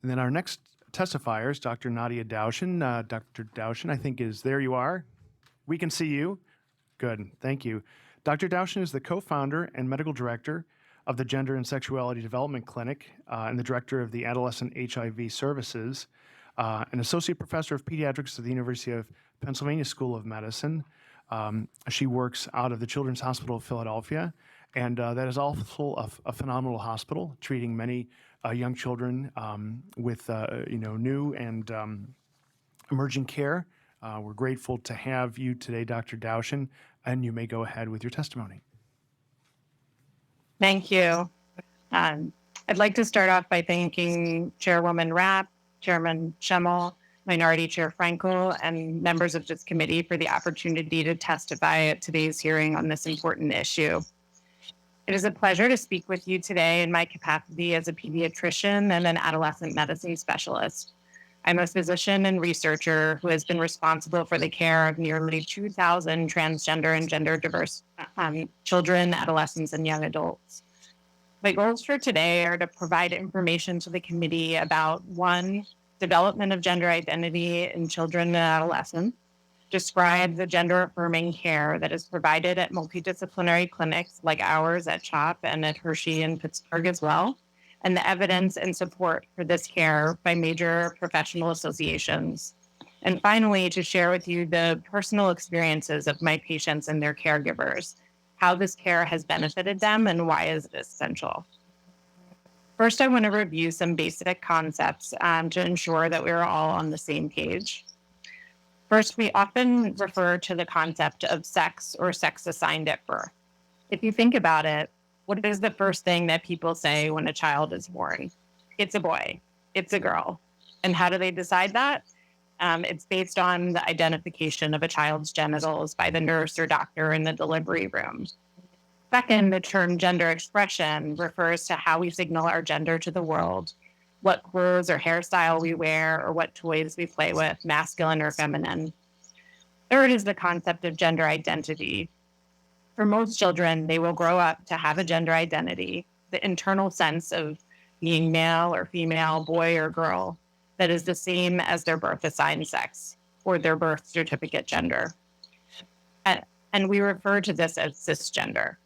And then our next testifier is Dr. Nadia Dowshen. Dr. Dowshen, I think there you are. We can see you. Good, thank you. Dr. Dowshen is the co-founder and medical director of the Gender and Sexuality Development Clinic and the director of the Adolescent HIV Services, an associate professor of pediatrics at the University of Pennsylvania School of Medicine. She works out of the Children's Hospital of Philadelphia, and that is also a phenomenal hospital, treating many young children with new and emerging care. We're grateful to have you today, Dr. Dowshen, and you may go ahead with your testimony. Thank you. I'd like to start off by thanking Chairwoman Rapp, Chairman Schemmel, Minority Chair Frankel, and members of this committee for the opportunity to testify at today's hearing on this important issue. It is a pleasure to speak with you today in my capacity as a pediatrician and an adolescent medicine specialist. I'm a physician and researcher who has been responsible for the care of nearly 2,000 transgender and gender diverse children, adolescents, and young adults. My goals for today are to provide information to the committee about, one, development of gender identity in children and adolescents, describe the gender-affirming care that is provided at multidisciplinary clinics like ours at CHOP and at Hershey in Pittsburgh as well, and the evidence and support for this care by major professional associations. And finally, to share with you the personal experiences of my patients and their caregivers, how this care has benefited them and why is it essential. First, I want to review some basic concepts to ensure that we're all on the same page. First, we often refer to the concept of sex or sex assigned at birth. If you think about it, what is the first thing that people say when a child is born? It's a boy, it's a girl. And how do they decide that? It's based on the identification of a child's genitals by the nurse or doctor in the delivery room. Second, the term gender expression refers to how we signal our gender to the world, what clothes or hairstyle we wear, or what toys we play with, masculine or feminine. Third is the concept of gender identity. For most children, they will grow up to have a gender identity, the internal sense of being male or female, boy or girl, that is the same as their birth assigned sex or their birth certificate gender. And we refer to this as cisgender.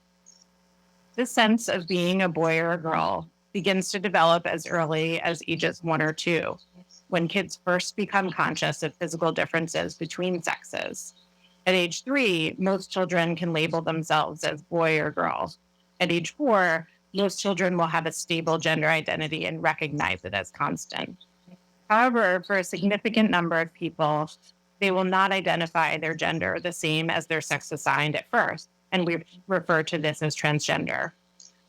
This sense of being a boy or a girl begins to develop as early as ages 1 or 2, when kids first become conscious of physical differences between sexes. At age 3, most children can label themselves as boy or girl. At age 4, most children will have a stable gender identity and recognize it as constant. However, for a significant number of people, they will not identify their gender the same as their sex assigned at first, and we refer to this as transgender.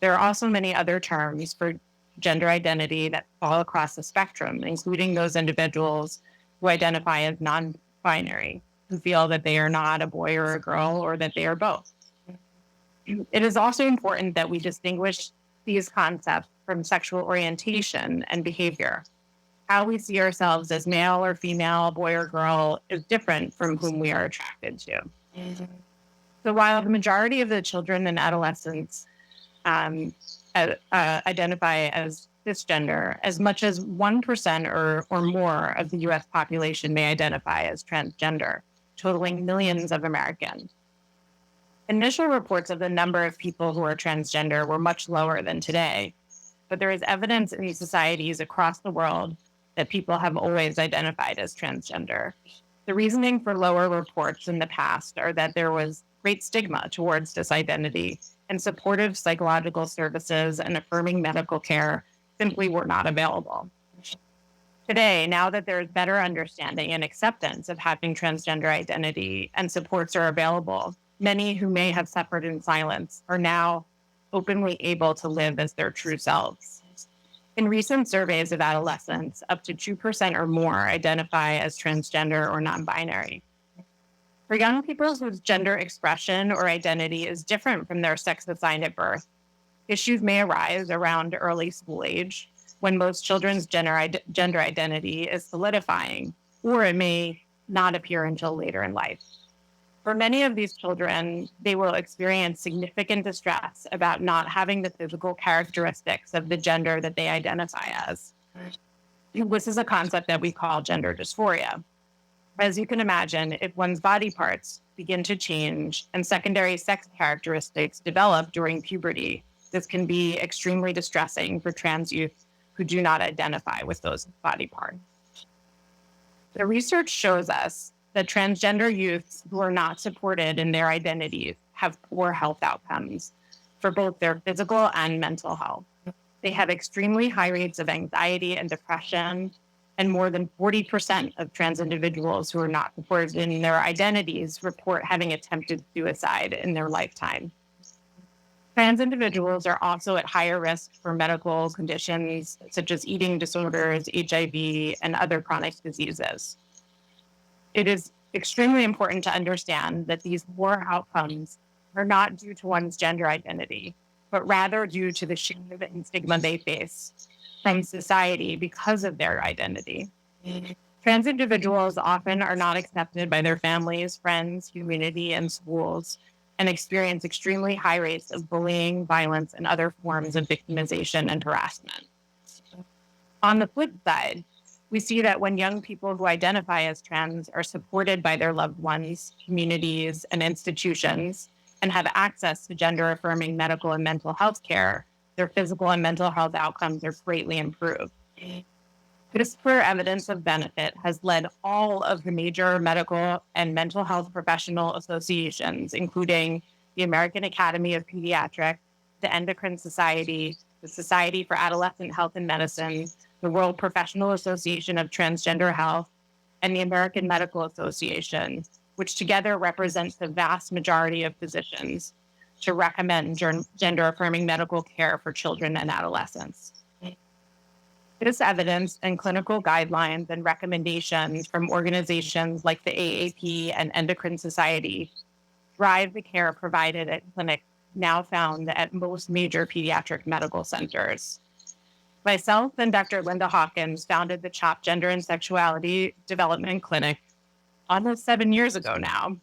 There are also many other terms for gender identity that fall across the spectrum, including those individuals who identify as non-binary, who feel that they are not a boy or a girl, or that they are both. It is also important that we distinguish these concepts from sexual orientation and behavior. How we see ourselves as male or female, boy or girl, is different from whom we are attracted to. So while the majority of the children and adolescents identify as cisgender, as much as 1% or more of the US population may identify as transgender, totaling millions of Americans. Initial reports of the number of people who are transgender were much lower than today, but there is evidence in societies across the world that people have always identified as transgender. The reasoning for lower reports in the past are that there was great stigma towards this identity, and supportive psychological services and affirming medical care simply were not available. Today, now that there is better understanding and acceptance of having transgender identity and supports are available, many who may have suffered in silence are now openly able to live as their true selves. In recent surveys of adolescents, up to 2% or more identify as transgender or non-binary. For young people whose gender expression or identity is different from their sex assigned at birth, issues may arise around early school age, when most children's gender identity is solidifying, or it may not appear until later in life. For many of these children, they will experience significant distress about not having the physical characteristics of the gender that they identify as. This is a concept that we call gender dysphoria. As you can imagine, if one's body parts begin to change and secondary sex characteristics develop during puberty, this can be extremely distressing for trans youth who do not identify with those body parts. The research shows us that transgender youths who are not supported in their identities have poor health outcomes for both their physical and mental health. They have extremely high rates of anxiety and depression, and more than 40% of trans individuals who are not supported in their identities report having attempted suicide in their lifetime. Trans individuals are also at higher risk for medical conditions such as eating disorders, HIV, and other chronic diseases. It is extremely important to understand that these poor outcomes are not due to one's gender identity, but rather due to the shame and stigma they face from society because of their identity. Trans individuals often are not accepted by their families, friends, community, and schools, and experience extremely high rates of bullying, violence, and other forms of victimization and harassment. On the flip side, we see that when young people who identify as trans are supported by their loved ones, communities, and institutions, and have access to gender-affirming medical and mental health care, their physical and mental health outcomes are greatly improved. This clear evidence of benefit has led all of the major medical and mental health professional associations, including the American Academy of Pediatrics, the Endocrine Society, the Society for Adolescent Health and Medicine, the World Professional Association of Transgender Health, and the American Medical Association, which together represents the vast majority of physicians, to recommend gender-affirming medical care for children and adolescents. This evidence and clinical guidelines and recommendations from organizations like the AAP and Endocrine Society drive the care provided at clinics now found at most major pediatric medical centers. Myself and Dr. Linda Hawkins founded the CHOP Gender and Sexuality Development Clinic almost 7 years ago now,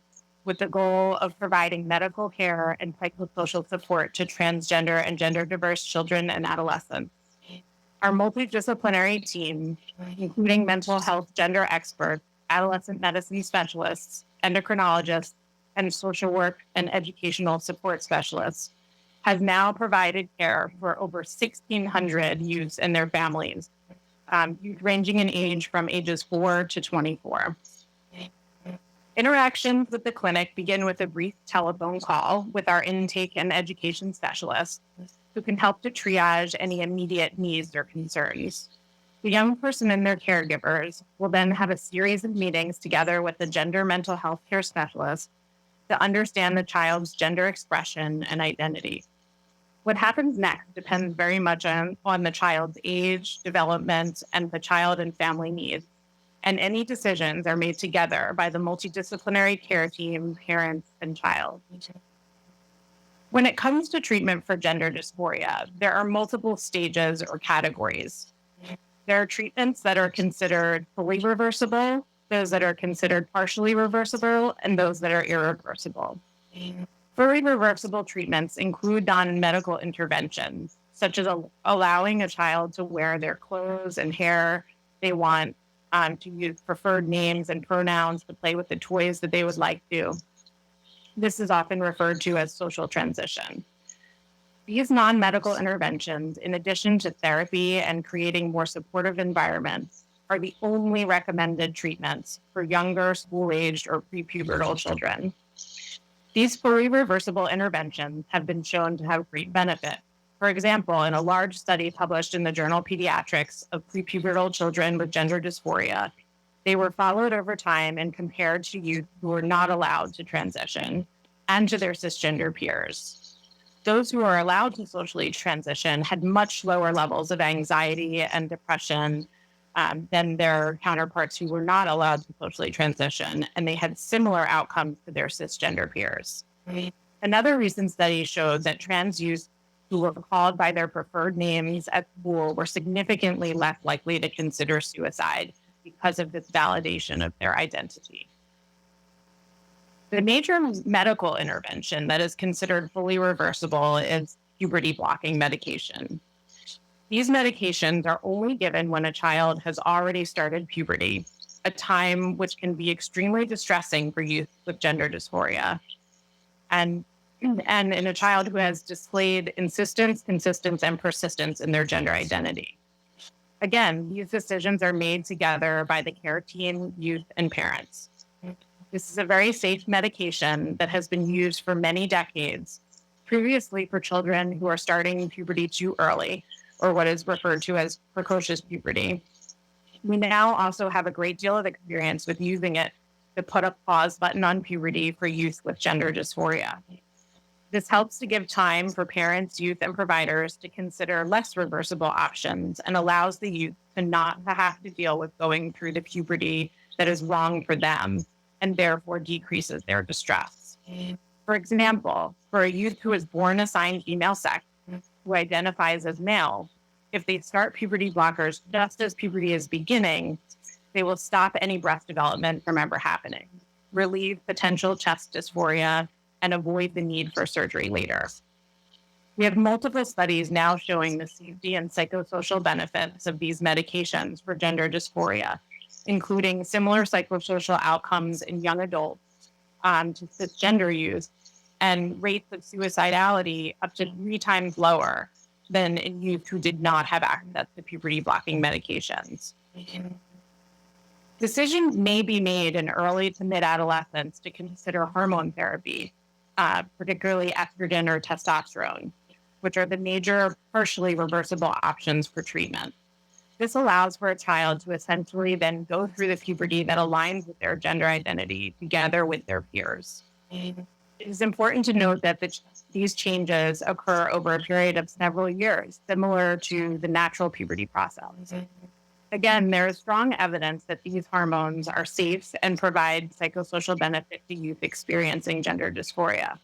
with the goal of providing medical care and psychosocial support to transgender and gender diverse children and adolescents. Our multidisciplinary team, including mental health gender experts, adolescent medicine specialists, endocrinologists, and social work and educational support specialists, has now provided care for over 1,600 youths and their families, youth ranging in age from ages 4 to 24. Interactions with the clinic begin with a brief telephone call with our intake and education specialists who can help to triage any immediate needs or concerns. The young person and their caregivers will then have a series of meetings together with the gender mental health care specialist to understand the child's gender expression and identity. What happens next depends very much on the child's age, development, and the child and family needs. And any decisions are made together by the multidisciplinary care team, parents, and child. When it comes to treatment for gender dysphoria, there are multiple stages or categories. There are treatments that are considered fully reversible, those that are considered partially reversible, and those that are irreversible. Fully reversible treatments include non-medical interventions, such as allowing a child to wear their clothes and hair they want, to use preferred names and pronouns, to play with the toys that they would like to. This is often referred to as social transition. These non-medical interventions, in addition to therapy and creating more supportive environments, are the only recommended treatments for younger school-aged or prepubertal children. These fully reversible interventions have been shown to have great benefit. For example, in a large study published in the journal Pediatrics of prepubertal children with gender dysphoria, they were followed over time and compared to youth who were not allowed to transition and to their cisgender peers. Those who were allowed to socially transition had much lower levels of anxiety and depression than their counterparts who were not allowed to socially transition, and they had similar outcomes to their cisgender peers. Another recent study showed that trans youth who were called by their preferred names at school were significantly less likely to consider suicide because of this validation of their identity. The major medical intervention that is considered fully reversible is puberty blocking medication. These medications are only given when a child has already started puberty, a time which can be extremely distressing for youth with gender dysphoria. And in a child who has displayed insistence, consistence, and persistence in their gender identity. Again, these decisions are made together by the care team, youth, and parents. This is a very safe medication that has been used for many decades, previously for children who are starting puberty too early, or what is referred to as precocious puberty. We now also have a great deal of experience with using it to put a pause button on puberty for youth with gender dysphoria. This helps to give time for parents, youth, and providers to consider less reversible options and allows the youth to not have to deal with going through the puberty that is wrong for them and therefore decreases their distress. For example, for a youth who is born assigned female sex, who identifies as male, if they start puberty blockers just as puberty is beginning, they will stop any breast development from ever happening, relieve potential chest dysphoria, and avoid the need for surgery later. We have multiple studies now showing the safety and psychosocial benefits of these medications for gender dysphoria, including similar psychosocial outcomes in young adults to cisgender youth, and rates of suicidality up to 3 times lower than in youth who did not have access to puberty blocking medications. Decisions may be made in early to mid-adolescence to consider hormone therapy, particularly estrogen or testosterone, which are the major partially reversible options for treatment. This allows for a child to essentially then go through the puberty that aligns with their gender identity together with their peers. It is important to note that these changes occur over a period of several years, similar to the natural puberty process. Again, there is strong evidence that these hormones are safe and provide psychosocial benefit to youth experiencing gender dysphoria.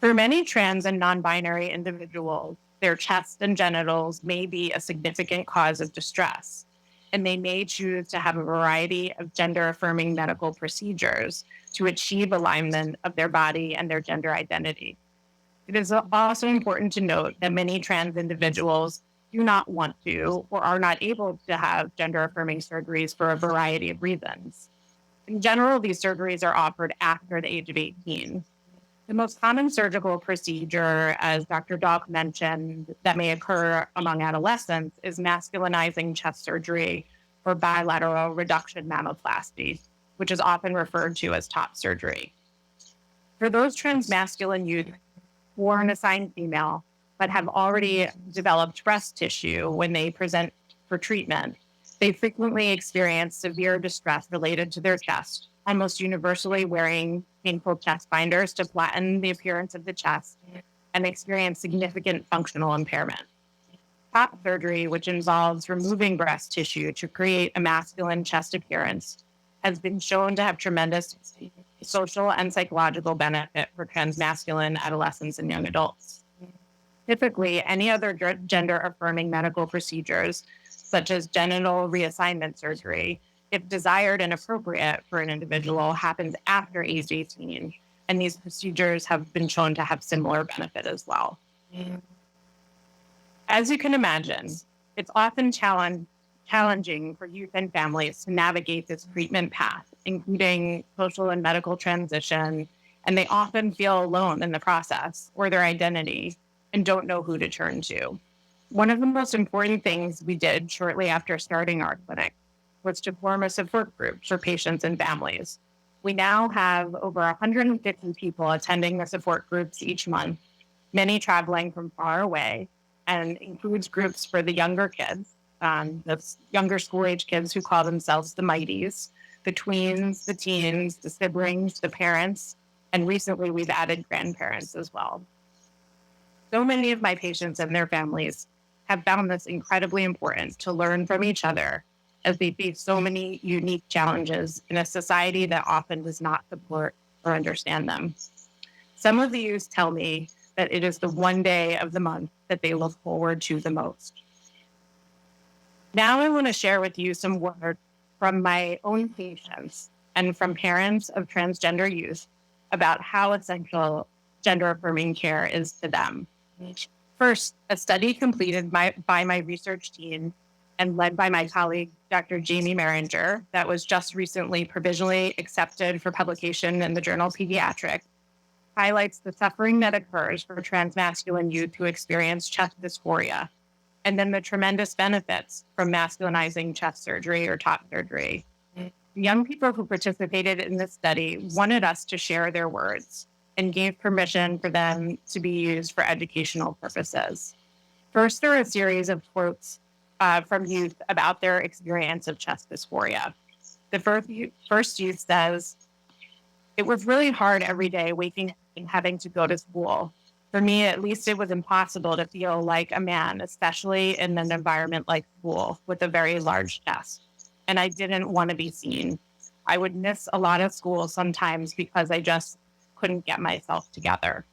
For many trans and non-binary individuals, their chest and genitals may be a significant cause of distress, and they may choose to have a variety of gender-affirming medical procedures to achieve alignment of their body and their gender identity. It is also important to note that many trans individuals do not want to or are not able to have gender-affirming surgeries for a variety of reasons. In general, these surgeries are offered after the age of 18. The most common surgical procedure, as Dr. Dahlk mentioned, that may occur among adolescents is masculinizing chest surgery or bilateral reduction mammoplasty, which is often referred to as top surgery. For those transmasculine youth born assigned female, but have already developed breast tissue when they present for treatment, they frequently experience severe distress related to their chest, almost universally wearing painful chest binders to flatten the appearance of the chest and experience significant functional impairment. Top surgery, which involves removing breast tissue to create a masculine chest appearance, has been shown to have tremendous social and psychological benefit for transmasculine adolescents and young adults. Typically, any other gender-affirming medical procedures, such as genital reassignment surgery, if desired and appropriate for an individual, happens after age 18, and these procedures have been shown to have similar benefit as well. As you can imagine, it's often challenging for youth and families to navigate this treatment path, including social and medical transition, and they often feel alone in the process or their identity and don't know who to turn to. One of the most important things we did shortly after starting our clinic was to form a support group for patients and families. We now have over 150 people attending the support groups each month, many traveling from far away, and includes groups for the younger kids, that's younger school-age kids who call themselves the mighties, the tweens, the teens, the siblings, the parents, and recently we've added grandparents as well. So many of my patients and their families have found this incredibly important to learn from each other as they face so many unique challenges in a society that often does not support or understand them. Some of the youth tell me that it is the one day of the month that they look forward to the most. Now I want to share with you some words from my own patients and from parents of transgender youth about how essential gender-affirming care is to them. First, a study completed by my research team and led by my colleague, Dr. Jamie Maringer, that was just recently provisionally accepted for publication in the journal Pediatrics, highlights the suffering that occurs for transmasculine youth who experience chest dysphoria, and then the tremendous benefits from masculinizing chest surgery or top surgery. Young people who participated in this study wanted us to share their words and gave permission for them to be used for educational purposes. First, there are a series of quotes from youth about their experience of chest dysphoria. The first youth says, "It was really hard every day waking up and having to go to school. For me, at least, it was impossible to feel like a man, especially in an environment like school with a very large chest. And I didn't want to be seen. I would miss a lot of school sometimes because I just couldn't get myself together."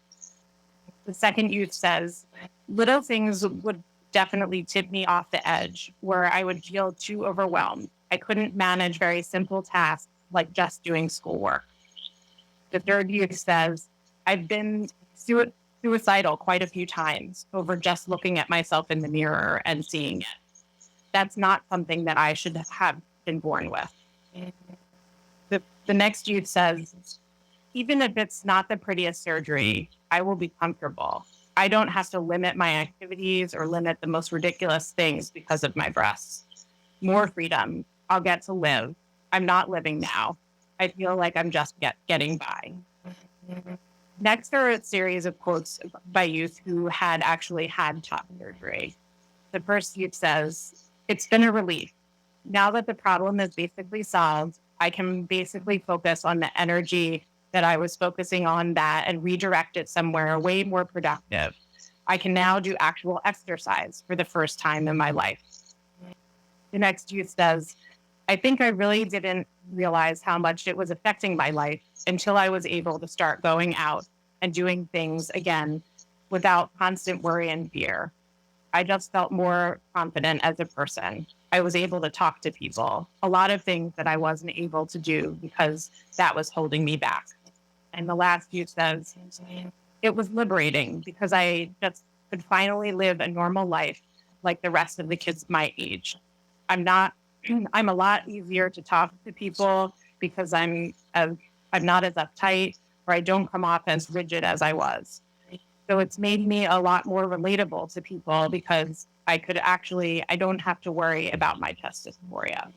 The second youth says, "Little things would definitely tip me off the edge where I would feel too overwhelmed. I couldn't manage very simple tasks like just doing schoolwork." The third youth says, "I've been suicidal quite a few times over just looking at myself in the mirror and seeing it. That's not something that I should have been born with." The next youth says, "Even if it's not the prettiest surgery, I will be comfortable. I don't have to limit my activities or limit the most ridiculous things because of my breasts. More freedom. I'll get to live. I'm not living now. I feel like I'm just getting by." Next are a series of quotes by youth who had actually had top surgery. The first youth says, "It's been a relief. Now that the problem is basically solved, I can basically focus on the energy that I was focusing on that and redirect it somewhere way more productive. I can now do actual exercise for the first time in my life." The next youth says, "I think I really didn't realize how much it was affecting my life until I was able to start going out and doing things again without constant worry and fear. I just felt more confident as a person. I was able to talk to people, a lot of things that I wasn't able to do because that was holding me back." And the last youth says, "It was liberating because I just could finally live a normal life like the rest of the kids my age. I'm a lot easier to talk to people because I'm not as uptight, or I don't come off as rigid as I was. So it's made me a lot more relatable to people because I don't have to worry about my chest dysphoria."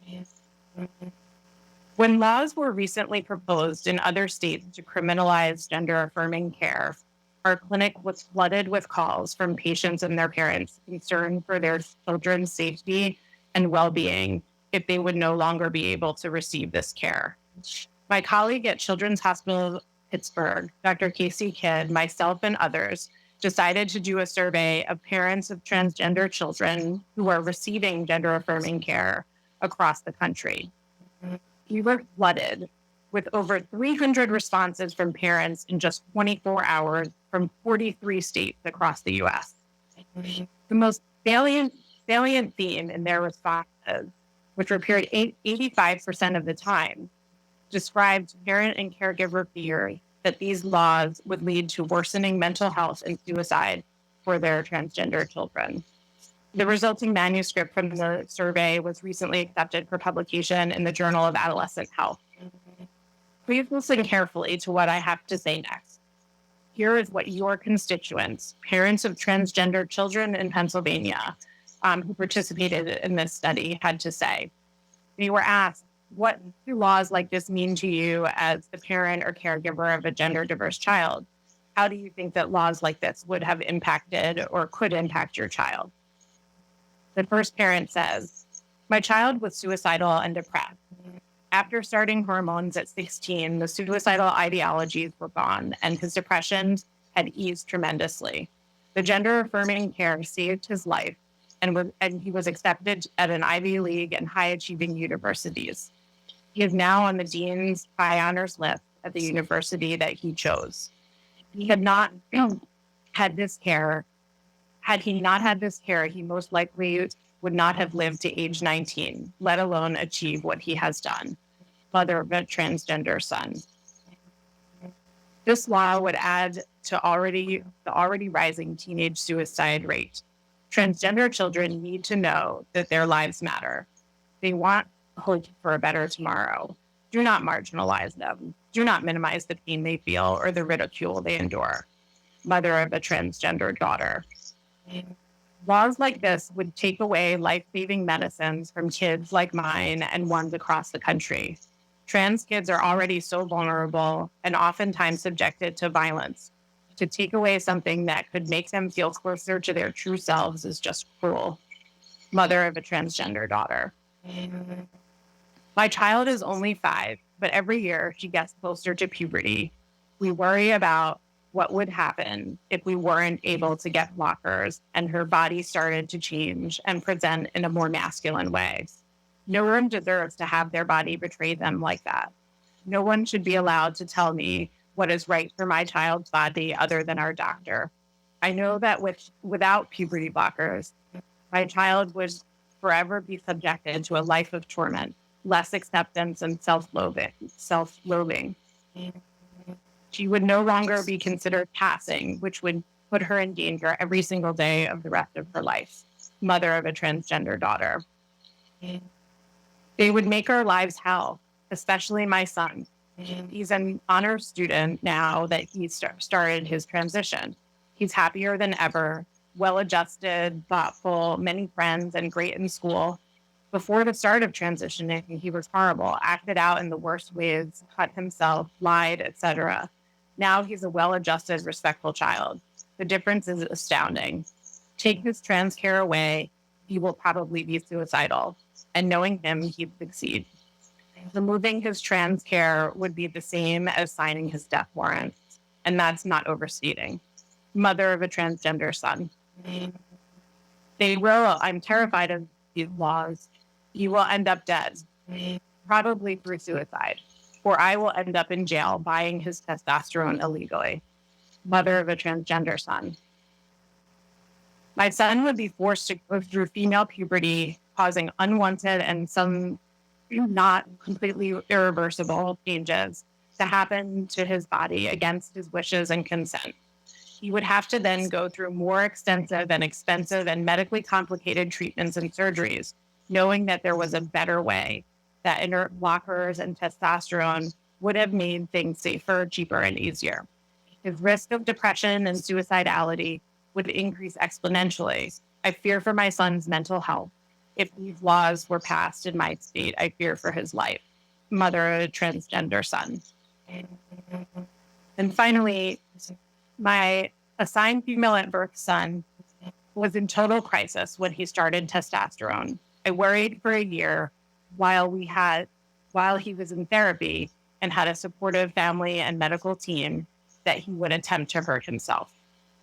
When laws were recently proposed in other states to criminalize gender affirming care, our clinic was flooded with calls from patients and their parents concerned for their children's safety and well-being if they would no longer be able to receive this care. My colleague at Children's Hospital Pittsburgh, Dr. Casey Kidd, myself, and others decided to do a survey of parents of transgender children who are receiving gender affirming care across the country. We were flooded with over 300 responses from parents in just 24 hours from 43 states across the US. The most salient theme in their responses, which appeared 85% of the time, described parent and caregiver fear that these laws would lead to worsening mental health and suicide for their transgender children. The resulting manuscript from the survey was recently accepted for publication in the Journal of Adolescent Health. Please listen carefully to what I have to say next. Here is what your constituents, parents of transgender children in Pennsylvania, who participated in this study, had to say. They were asked, what do laws like this mean to you as the parent or caregiver of a gender diverse child? How do you think that laws like this would have impacted or could impact your child? The first parent says, "My child was suicidal and depressed. After starting hormones at 16, the suicidal ideologies were gone and his depression had eased tremendously. The gender affirming care saved his life and he was accepted at an Ivy League and high achieving universities. He is now on the dean's high honors list at the university that he chose. He had not had this care. Had he not had this care, he most likely would not have lived to age 19, let alone achieve what he has done. Mother of a transgender son. This law would add to the already rising teenage suicide rate. Transgender children need to know that their lives matter. They want hope for a better tomorrow. Do not marginalize them. Do not minimize the pain they feel or the ridicule they endure. Mother of a transgender daughter. Laws like this would take away life-saving medicines from kids like mine and ones across the country. Trans kids are already so vulnerable and oftentimes subjected to violence. To take away something that could make them feel closer to their true selves is just cruel. Mother of a transgender daughter. My child is only 5, but every year she gets closer to puberty. We worry about what would happen if we weren't able to get blockers and her body started to change and present in a more masculine way. No one deserves to have their body betray them like that. No one should be allowed to tell me what is right for my child's body other than our doctor. I know that without puberty blockers, my child would forever be subjected to a life of torment, less acceptance, and self-loathing. She would no longer be considered passing, which would put her in danger every single day of the rest of her life. Mother of a transgender daughter. They would make our lives hell, especially my son. He's an honor student now that he started his transition. He's happier than ever, well-adjusted, thoughtful, many friends, and great in school. Before the start of transitioning, he was horrible, acted out in the worst ways, cut himself, lied, etc. Now he's a well-adjusted, respectful child. The difference is astounding. Take his trans care away, he will probably be suicidal. And knowing him, he'd succeed. Removing his trans care would be the same as signing his death warrant. And that's not overstating. Mother of a transgender son. I'm terrified of these laws. You will end up dead, probably through suicide, or I will end up in jail buying his testosterone illegally. Mother of a transgender son. My son would be forced to go through female puberty, causing unwanted and some not completely irreversible changes to happen to his body against his wishes and consent. He would have to then go through more extensive and expensive and medically complicated treatments and surgeries, knowing that there was a better way, that inert blockers and testosterone would have made things safer, cheaper, and easier. His risk of depression and suicidality would increase exponentially. I fear for my son's mental health. If these laws were passed in my state, I fear for his life. Mother of a transgender son. And finally, my assigned female at birth son was in total crisis when he started testosterone. I worried for a year while he was in therapy and had a supportive family and medical team that he would attempt to hurt himself.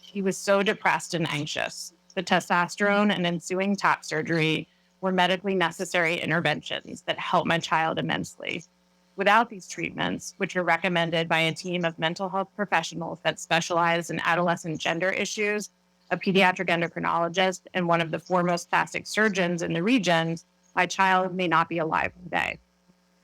He was so depressed and anxious. The testosterone and ensuing top surgery were medically necessary interventions that helped my child immensely. Without these treatments, which are recommended by a team of mental health professionals that specialize in adolescent gender issues, a pediatric endocrinologist, and one of the foremost plastic surgeons in the region, my child may not be alive today.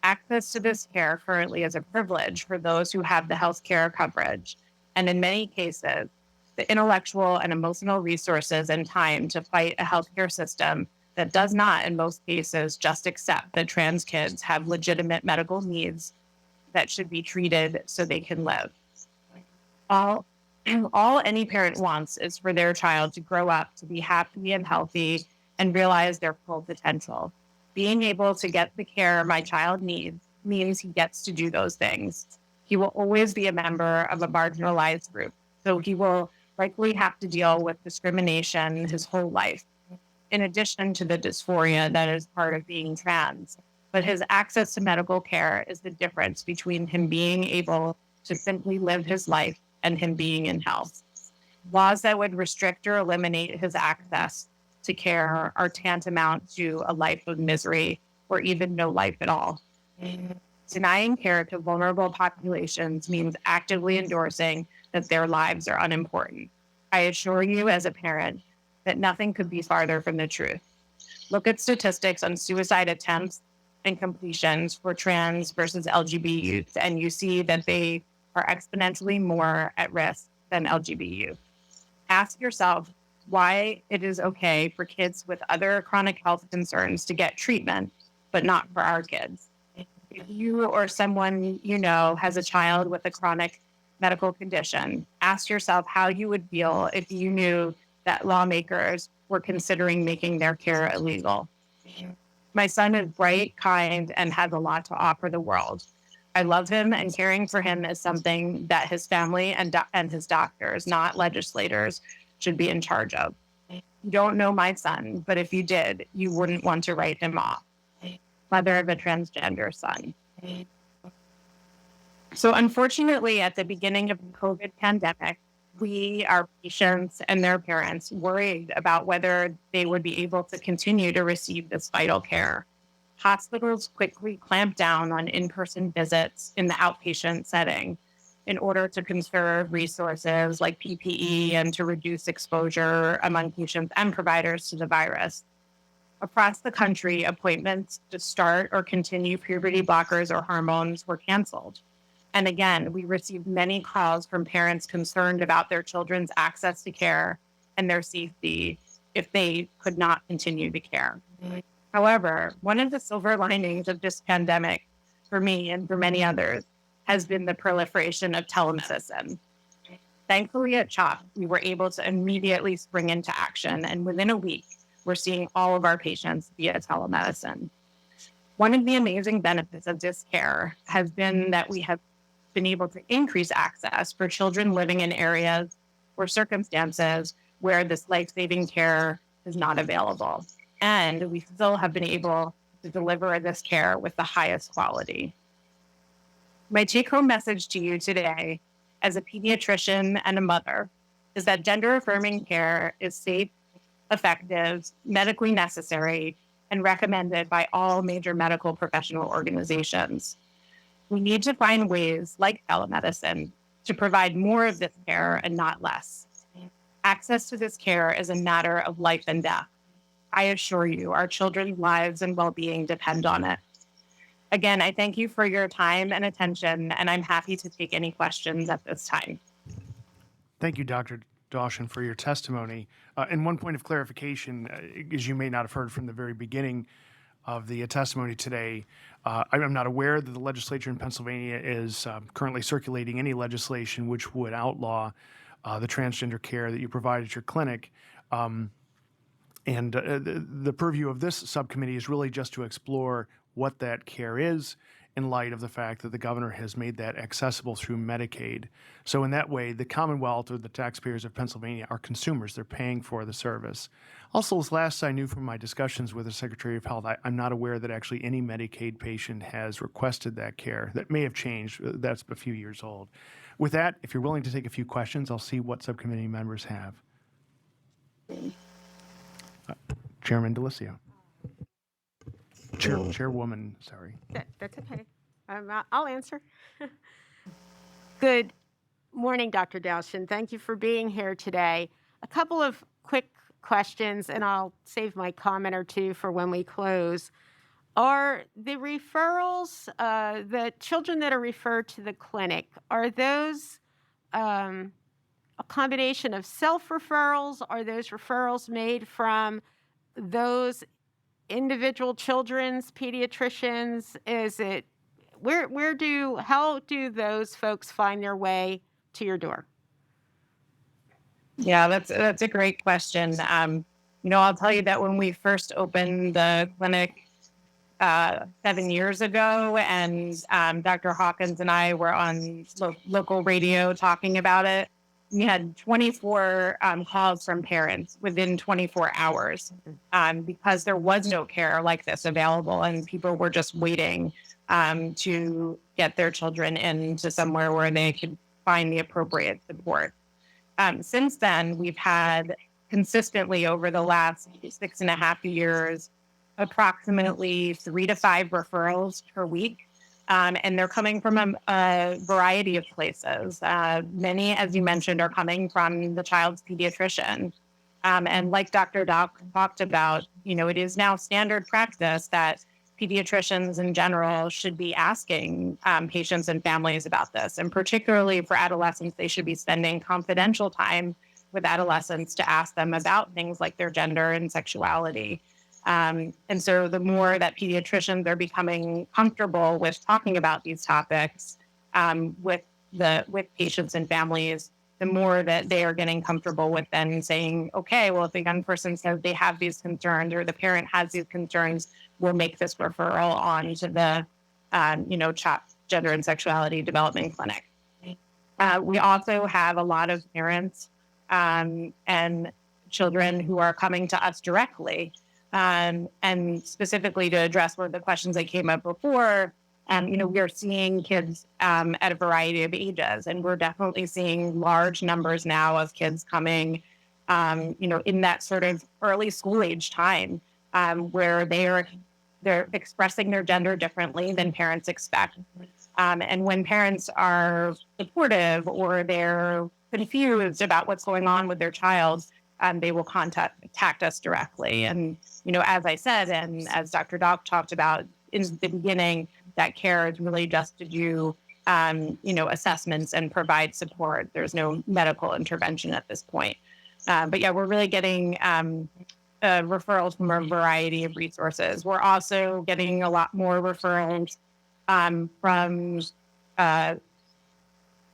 Access to this care currently is a privilege for those who have the health care coverage, and in many cases, the intellectual and emotional resources and time to fight a healthcare system that does not, in most cases, just accept that trans kids have legitimate medical needs that should be treated so they can live. All any parent wants is for their child to grow up to be happy and healthy and realize their full potential. Being able to get the care my child needs means he gets to do those things. He will always be a member of a marginalized group, so he will likely have to deal with discrimination his whole life, in addition to the dysphoria that is part of being trans. But his access to medical care is the difference between him being able to simply live his life and him being in health. Laws that would restrict or eliminate his access to care are tantamount to a life of misery or even no life at all. Denying care to vulnerable populations means actively endorsing that their lives are unimportant. I assure you as a parent that nothing could be farther from the truth. Look at statistics on suicide attempts and completions for trans versus LGBT youth, and you see that they are exponentially more at risk than LGBTQ. Ask yourself why it is okay for kids with other chronic health concerns to get treatment, but not for our kids. If you or someone you know has a child with a chronic medical condition, ask yourself how you would feel if you knew that lawmakers were considering making their care illegal. My son is bright, kind, and has a lot to offer the world. I love him, and caring for him is something that his family and his doctors, not legislators, should be in charge of. You don't know my son, but if you did, you wouldn't want to write him off. Mother of a transgender son. So unfortunately, at the beginning of the COVID pandemic, we, our patients and their parents, worried about whether they would be able to continue to receive this vital care. Hospitals quickly clamped down on in-person visits in the outpatient setting in order to conserve resources like PPE and to reduce exposure among patients and providers to the virus. Across the country, appointments to start or continue puberty blockers or hormones were canceled. And again, we received many calls from parents concerned about their children's access to care and their safety if they could not continue the care. However, one of the silver linings of this pandemic, for me and for many others, has been the proliferation of telemedicine. Thankfully, at CHOP, we were able to immediately spring into action, and within a week, we're seeing all of our patients via telemedicine. One of the amazing benefits of this care has been that we have been able to increase access for children living in areas or circumstances where this life-saving care is not available. And we still have been able to deliver this care with the highest quality. My take-home message to you today, as a pediatrician and a mother, is that gender-affirming care is safe, effective, medically necessary, and recommended by all major medical professional organizations. We need to find ways, like telemedicine, to provide more of this care and not less. Access to this care is a matter of life and death. I assure you, our children's lives and well-being depend on it. Again, I thank you for your time and attention, and I'm happy to take any questions at this time. Thank you, Dr. Dowshen, for your testimony. And one point of clarification, as you may not have heard from the very beginning of the testimony today, I'm not aware that the legislature in Pennsylvania is currently circulating any legislation which would outlaw the transgender care that you provide at your clinic. And the purview of this subcommittee is really just to explore what that care is in light of the fact that the governor has made that accessible through Medicaid. So in that way, the Commonwealth or the taxpayers of Pennsylvania are consumers. They're paying for the service. Also, as last I knew from my discussions with the Secretary of Health, I'm not aware that actually any Medicaid patient has requested that care. That may have changed. That's a few years old. With that, if you're willing to take a few questions, I'll see what subcommittee members have. Chairman Delicio. Chairwoman, sorry. That's okay. I'll answer. Good morning, Dr. Dowshen. Thank you for being here today. A couple of quick questions, and I'll save my comment or two for when we close. Are the referrals, the children that are referred to the clinic, are those a combination of self-referrals? Are those referrals made from those individual children's pediatricians? Is it how do those folks find their way to your door? Yeah, that's a great question. I'll tell you that when we first opened the clinic 7 years ago, and Dr. Hawkins and I were on local radio talking about it, we had 24 calls from parents within 24 hours because there was no care like this available, and people were just waiting to get their children into somewhere where they could find the appropriate support. Since then, we've had consistently over the last 6.5 years, approximately 3 to 5 referrals per week. And they're coming from a variety of places. Many, as you mentioned, are coming from the child's pediatrician. And like Dr. Doc talked about, it is now standard practice that pediatricians in general should be asking patients and families about this. And particularly for adolescents, they should be spending confidential time with adolescents to ask them about things like their gender and sexuality. And so the more that pediatricians are becoming comfortable with talking about these topics with patients and families, the more that they are getting comfortable with then saying, okay, well, if a young person says they have these concerns or the parent has these concerns, we'll make this referral on to the, CHOP Gender and Sexuality Development Clinic. We also have a lot of parents and children who are coming to us directly. And specifically to address one of the questions that came up before, we are seeing kids at a variety of ages, and we're definitely seeing large numbers now of kids coming, in that sort of early school age time, where they're expressing their gender differently than parents expect. And when parents are supportive or they're confused about what's going on with their child, they will contact us directly. And, as I said, and as Dr. Doc talked about in the beginning, that care is really just to do, assessments and provide support. There's no medical intervention at this point. But yeah, we're really getting referrals from a variety of resources. We're also getting a lot more referrals from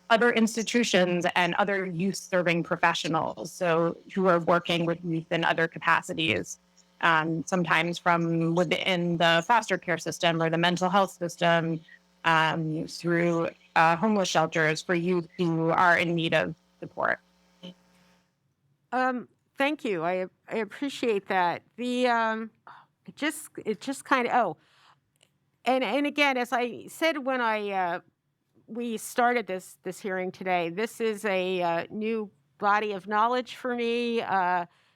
other institutions and other youth-serving professionals, so who are working with youth in other capacities, sometimes from within the foster care system or the mental health system, through homeless shelters for youth who are in need of support. Thank you. I appreciate that. It just kind of and again, as I said when we started this hearing today, this is a new body of knowledge for me.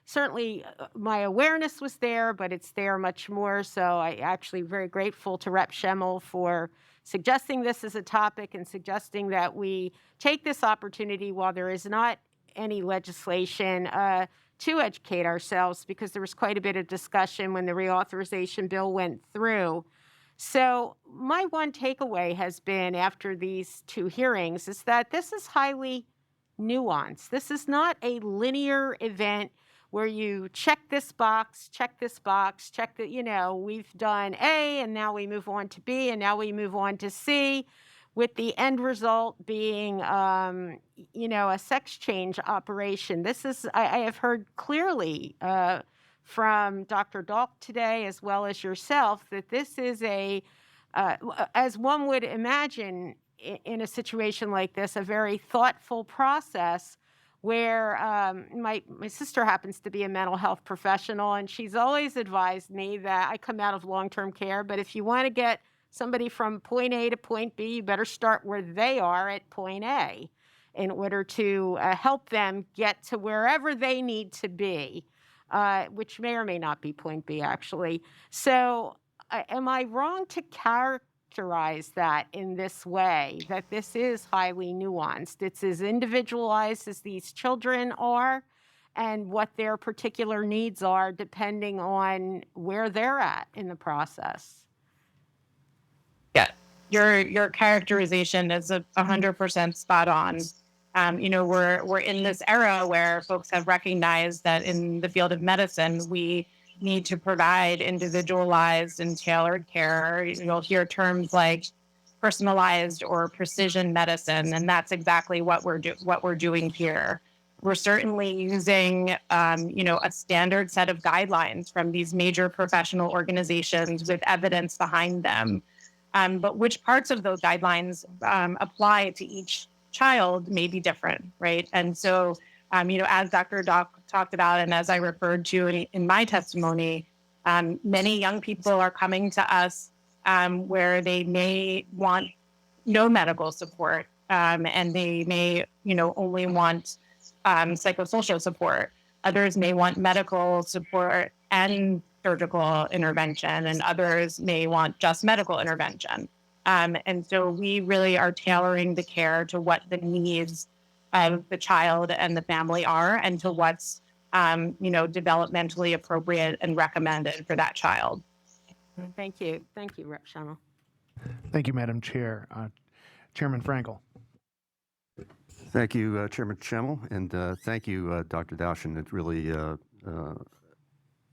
Certainly, my awareness was there, but it's there much more. So I actually very grateful to Rep. Schemmel for suggesting this as a topic and suggesting that we take this opportunity while there is not any legislation to educate ourselves, because there was quite a bit of discussion when the reauthorization bill went through. So my one takeaway has been after these two hearings is that this is highly nuanced. This is not a linear event where you check this box, check the, we've done A and now we move on to B and now we move on to C, with the end result being, a sex change operation. This is, I have heard clearly from Dr. Dalk today, as well as yourself, that this is as one would imagine in a situation like this, a very thoughtful process where my sister happens to be a mental health professional, and she's always advised me that I come out of long-term care, but if you want to get somebody from point A to point B, you better start where they are at point A in order to help them get to wherever they need to be, which may or may not be point B, actually. So am I wrong to characterize that in this way, that this is highly nuanced? It's as individualized as these children are and what their particular needs are depending on where they're at in the process. Yeah, your characterization is 100% spot on. We're in this era where folks have recognized that in the field of medicine, we need to provide individualized and tailored care. You'll hear terms like personalized or precision medicine, and that's exactly what we're doing here. We're certainly using, a standard set of guidelines from these major professional organizations with evidence behind them. But which parts of those guidelines apply to each child may be different, right? And so, as Dr. Doc talked about, and as I referred to in my testimony, many young people are coming to us where they may want no medical support, and they may, only want psychosocial support. Others may want medical support and surgical intervention, and others may want just medical intervention. And so we really are tailoring the care to what the needs of the child and the family are, and to what's, developmentally appropriate and recommended for that child. Thank you. Thank you, Rep. Schemmel. Thank you, Madam Chair. Chairman Frankel. Thank you, Chairman Schemmel, and thank you, Dr. Dowshen. It's really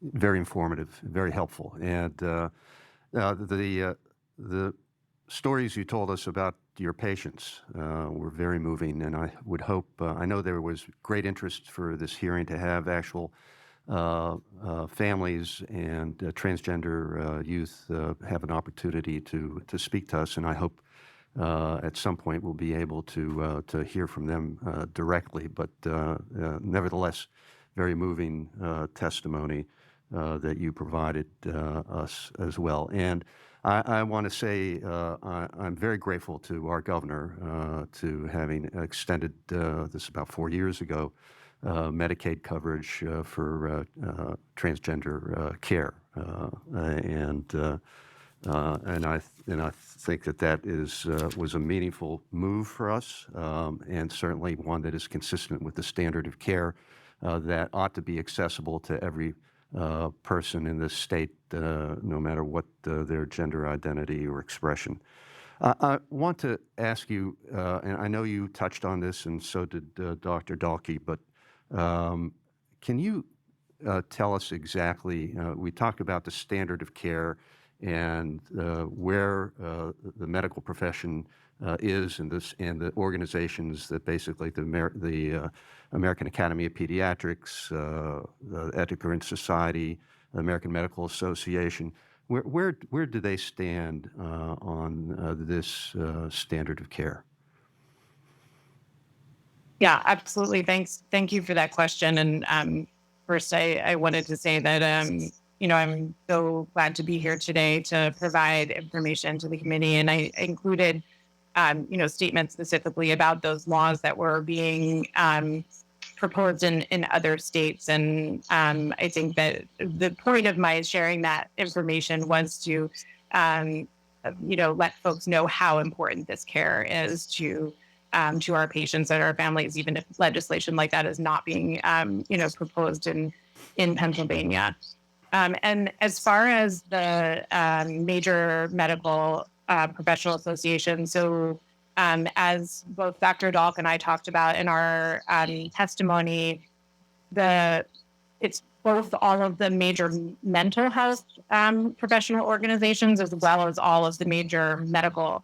very informative, very helpful. And the stories you told us about your patients were very moving, and I would hope, I know there was great interest for this hearing to have actual families and transgender youth have an opportunity to speak to us, and I hope at some point we'll be able to hear from them directly. But nevertheless, very moving testimony that you provided us as well. And I want to say I'm very grateful to our governor to having extended this about 4 years ago Medicaid coverage for transgender care, and I think that was a meaningful move for us, and certainly one that is consistent with the standard of care that ought to be accessible to every person in this state, no matter what their gender identity or expression. I want to ask you, and I know you touched on this, and so did Dr. Dahlke, but can you tell us exactly, we talked about the standard of care and where the medical profession is in this, and the organizations that basically the American Academy of Pediatrics, the Ethicurrent Society, the American Medical Association. Where do they stand on this standard of care? Yeah, absolutely. Thank you for that question. And first, I wanted to say that I'm so glad to be here today to provide information to the committee, and I included statements specifically about those laws that were being proposed in other states. And I think that the point of my sharing that information was to let folks know how important this care is to our patients and our families, even if legislation like that is not being proposed in Pennsylvania. And as far as the major medical professional associations, so as both Dr. Dahlke and I talked about in our testimony, it's both all of the major mental health professional organizations as well as all of the major medical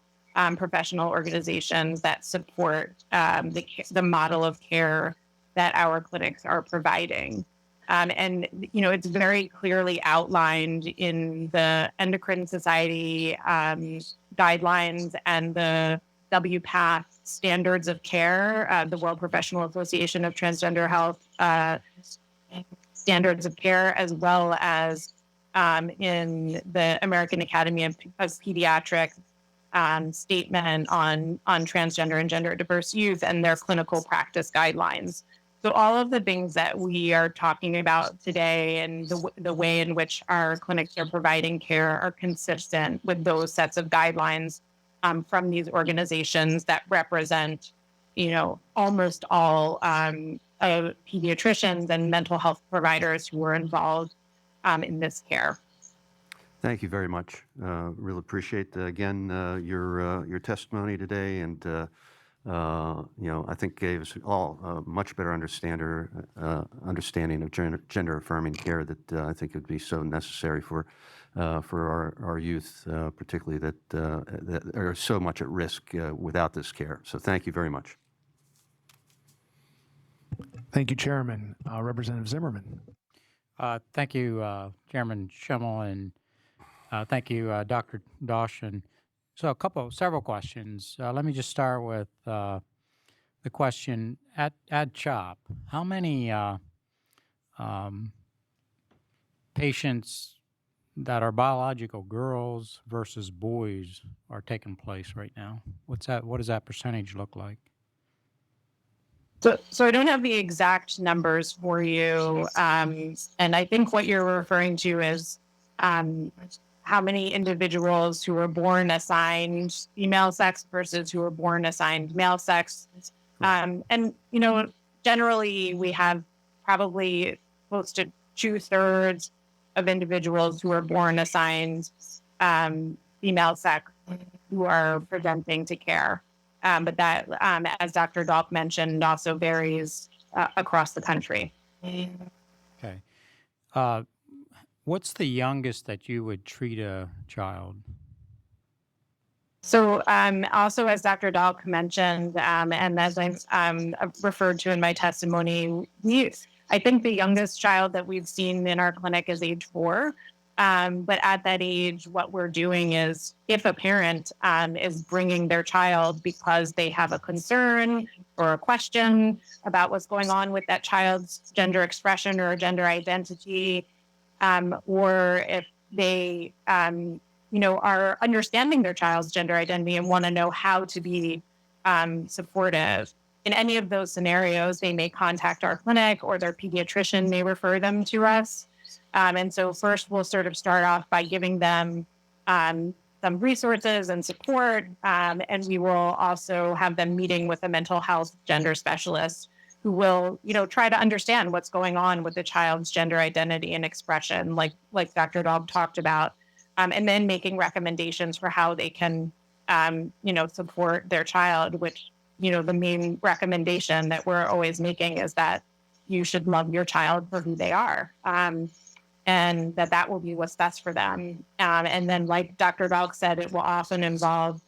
professional organizations that support the model of care that our clinics are providing. And it's very clearly outlined in the Endocrine Society guidelines and the WPATH standards of care, the World Professional Association of Transgender Health standards of care, as well as in the American Academy of Pediatrics statement on transgender and gender diverse youth and their clinical practice guidelines. So all of the things that we are talking about today and the way in which our clinics are providing care are consistent with those sets of guidelines from these organizations that represent, almost all pediatricians and mental health providers who are involved in this care. Thank you very much. Really appreciate again your testimony today, and I think gave us all a much better understanding of gender affirming care that I think would be so necessary for our youth, particularly that are so much at risk without this care. So thank you very much. Thank you, Chairman. Representative Zimmerman. Thank you, Chairman Schemmel, and thank you, Dr. Dowshen. So several questions. Let me just start with the question at CHOP. How many patients that are biological girls versus boys are taking place right now? What does that percentage look like? So I don't have the exact numbers for you. And I think what you're referring to is how many individuals who were born assigned female sex versus who were born assigned male sex. And, generally we have probably close to 2/3 of individuals who are born assigned female sex who are presenting to care. But that, as Dr. Dahlk mentioned, also varies across the country. Okay. What's the youngest that you would treat a child? So also, as Dr. Dahlk mentioned, and as I referred to in my testimony, I think the youngest child that we've seen in our clinic is age 4. But at that age, what we're doing is if a parent is bringing their child because they have a concern or a question about what's going on with that child's gender expression or gender identity, or if they are understanding their child's gender identity and want to know how to be supportive. In any of those scenarios, they may contact our clinic or their pediatrician may refer them to us. And so first we'll sort of start off by giving them some resources and support. And we will also have them meeting with a mental health gender specialist who will, try to understand what's going on with the child's gender identity and expression, like Dr. Dahlk talked about. And then making recommendations for how they can, support their child, which, the main recommendation that we're always making is that you should love your child for who they are, and that will be what's best for them. And then, like Dr. Dahlk said, it will often involve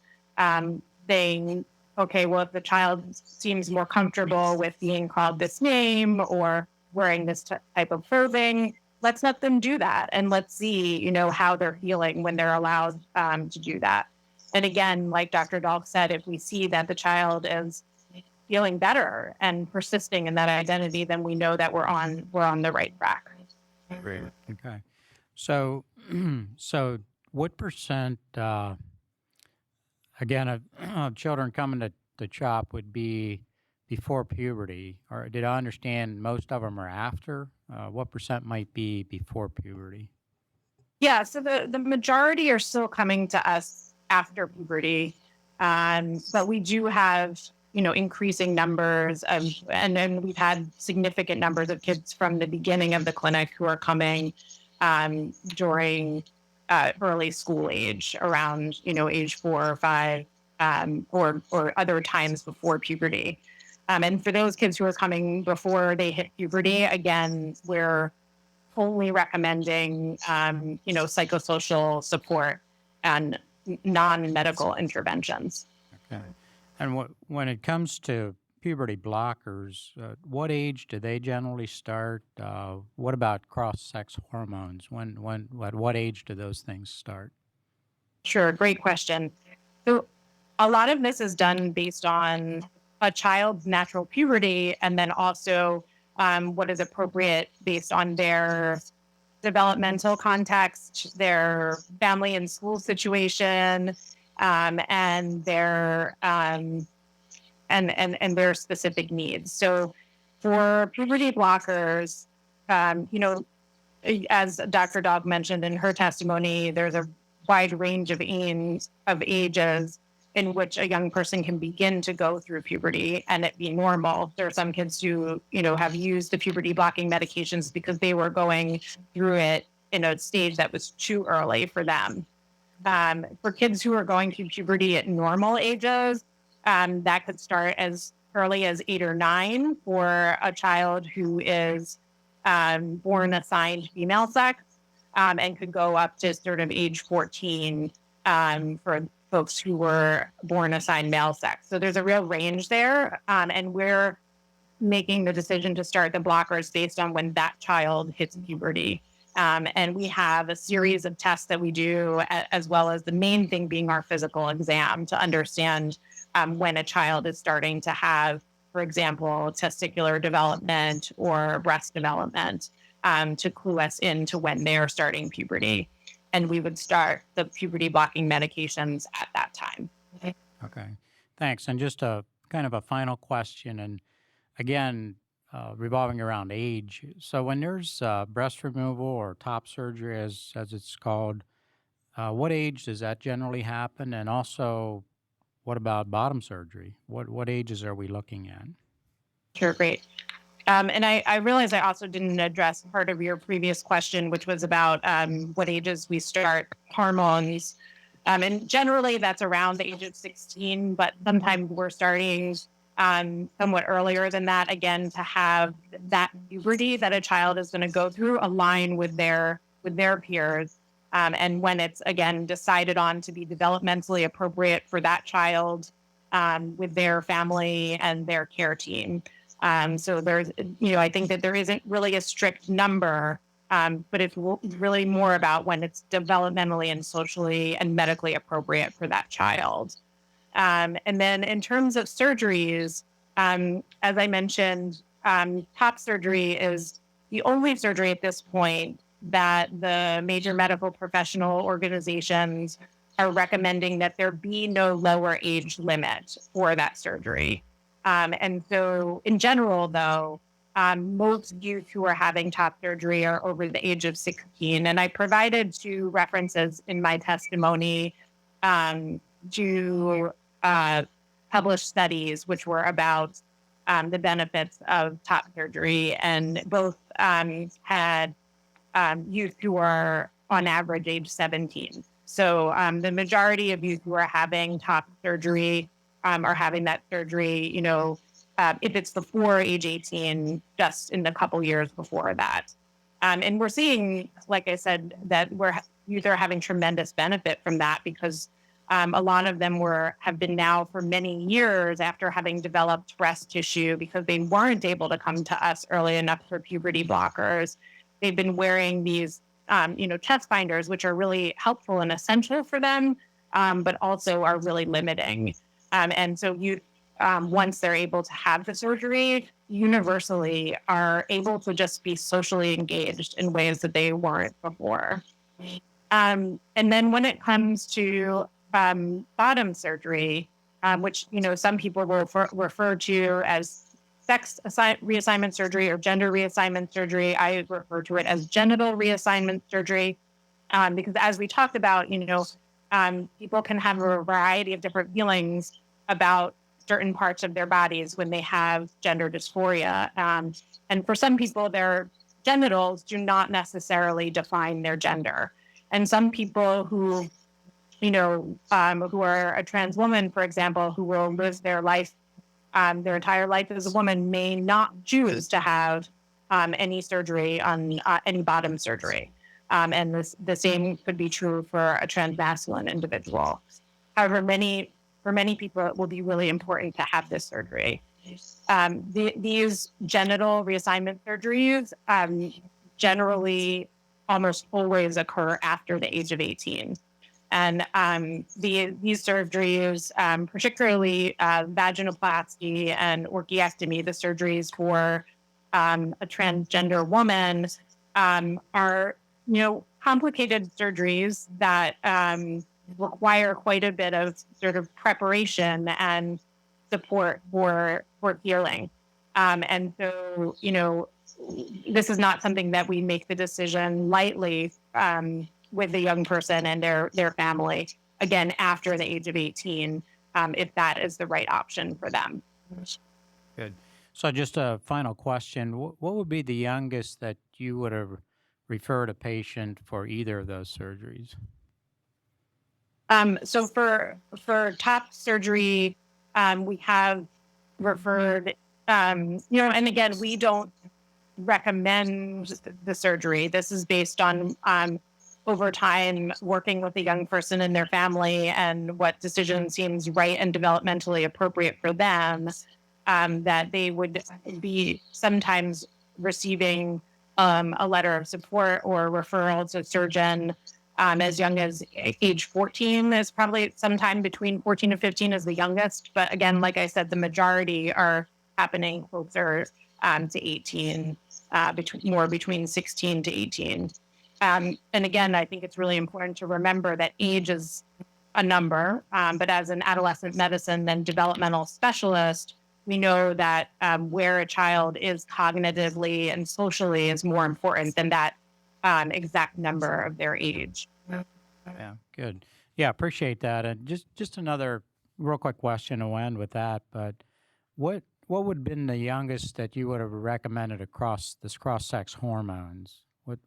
saying, okay, well, if the child seems more comfortable with being called this name or wearing this type of clothing, let's let them do that. And let's see, how they're feeling when they're allowed to do that. And again, like Dr. Dahlk said, if we see that the child is feeling better and persisting in that identity, then we know that we're on the right track. Great. Okay. So, so what percent, again, of children coming to CHOP would be before puberty? Or did I understand most of them are after? What percent might be before puberty? Yeah, so the majority are still coming to us after puberty. But we do have, increasing numbers of, and then we've had significant numbers of kids from the beginning of the clinic who are coming during early school age, around, age 4 or 5, or other times before puberty. And for those kids who are coming before they hit puberty, again, we're only recommending, psychosocial support and non-medical interventions. Okay. And when it comes to puberty blockers, what age do they generally start? What about cross-sex hormones? At what age do those things start? Sure, great question. So a lot of this is done based on a child's natural puberty and then also what is appropriate based on their developmental context, their family and school situation, and their and their specific needs. So for puberty blockers, as Dr. Dahlk mentioned in her testimony, there's a wide range of ages in which a young person can begin to go through puberty and it be normal. There are some kids who, have used the puberty blocking medications because they were going through it in a stage that was too early for them. For kids who are going through puberty at normal ages, that could start as early as 8 or 9 for a child who is born assigned female sex, and could go up to sort of age 14 for folks who were born assigned male sex. So there's a real range there. And we're making the decision to start the blockers based on when that child hits puberty. And we have a series of tests that we do, as well as the main thing being our physical exam to understand when a child is starting to have, for example, testicular development or breast development, to clue us into when they're starting puberty. And we would start the puberty blocking medications at that time. Okay, thanks. And just a kind of a final question, and again, revolving around age. So when there's breast removal or top surgery, as it's called, what age does that generally happen? And also, what about bottom surgery? What ages are we looking at? Sure, great. And I realize I also didn't address part of your previous question, which was about what ages we start hormones. And generally, that's around the age of 16, but sometimes we're starting somewhat earlier than that, again, to have that puberty that a child is going to go through align with their peers. And when it's, again, decided on to be developmentally appropriate for that child with their family and their care team. So there's, I think that there isn't really a strict number, but it's really more about when it's developmentally and socially and medically appropriate for that child. And then in terms of surgeries, as I mentioned, top surgery is the only surgery at this point that the major medical professional organizations are recommending that there be no lower age limit for that surgery. And so in general, though, most youth who are having top surgery are over the age of 16. And I provided 2 references in my testimony to published studies which were about the benefits of top surgery. And both had youth who are on average age 17. So the majority of youth who are having top surgery are having that surgery, if it's before age 18, just in a couple years before that. And we're seeing, like I said, that youth are having tremendous benefit from that because a lot of them have been now for many years after having developed breast tissue because they weren't able to come to us early enough for puberty blockers. They've been wearing these, chest binders, which are really helpful and essential for them, but also are really limiting. And so you, once they're able to have the surgery, universally are able to just be socially engaged in ways that they weren't before. And then when it comes to bottom surgery, which, some people will refer to as sex reassignment surgery or gender reassignment surgery, I refer to it as genital reassignment surgery, because as we talked about, people can have a variety of different feelings about certain parts of their bodies when they have gender dysphoria. And for some people, their genitals do not necessarily define their gender. And some people who, who are a trans woman, for example, who will live their life, their entire life as a woman, may not choose to have any surgery on any bottom surgery. And the same could be true for a transmasculine individual. However, for many people, it will be really important to have this surgery. These genital reassignment surgeries generally almost always occur after the age of 18. And these surgeries, particularly vaginoplasty and orchiectomy, the surgeries for a transgender woman, are, complicated surgeries that require quite a bit of sort of preparation and support for healing. And so, this is not something that we make the decision lightly with the young person and their family, again, after the age of 18, if that is the right option for them. Good. So just a final question. What would be the youngest that you would have referred a patient for either of those surgeries? So for top surgery, we have referred, and again, we don't recommend the surgery. This is based on over time working with the young person and their family and what decision seems right and developmentally appropriate for them, that they would be sometimes receiving a letter of support or referral to a surgeon as young as age 14 is probably sometime between 14 and 15 is the youngest. But again, like I said, the majority are happening closer to 18, between 16 to 18. And again, I think it's really important to remember that age is a number, but as an adolescent medicine and developmental specialist, we know that where a child is cognitively and socially is more important than that exact number of their age. Yeah, good. Yeah, appreciate that. And just another real quick question to end with that. But what what would have been the youngest that you would have recommended across this cross-sex hormones? What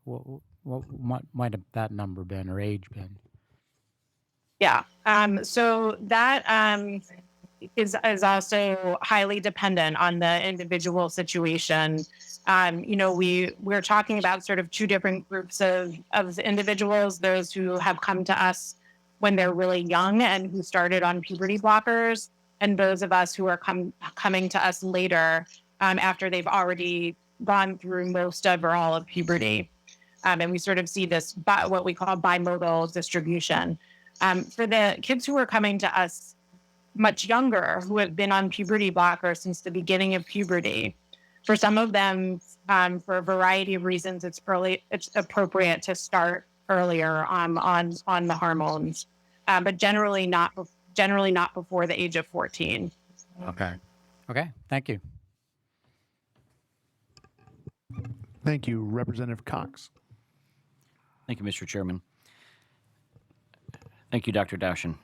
might have that number been or age been? Yeah. So that is also highly dependent on the individual situation. We're talking about sort of two different groups of individuals: those who have come to us when they're really young and who started on puberty blockers, and those of us who are coming to us later after they've already gone through most of or all of puberty. And we sort of see this what we call bimodal distribution. For the kids who are coming to us much younger, who have been on puberty blockers since the beginning of puberty, for some of them, for a variety of reasons, it's appropriate to start earlier on the hormones, but generally not before the age of 14. Okay. Okay. Thank you. Thank you, Representative Cox. Thank you, Mr. Chairman. Thank you, Dr. Dowshen.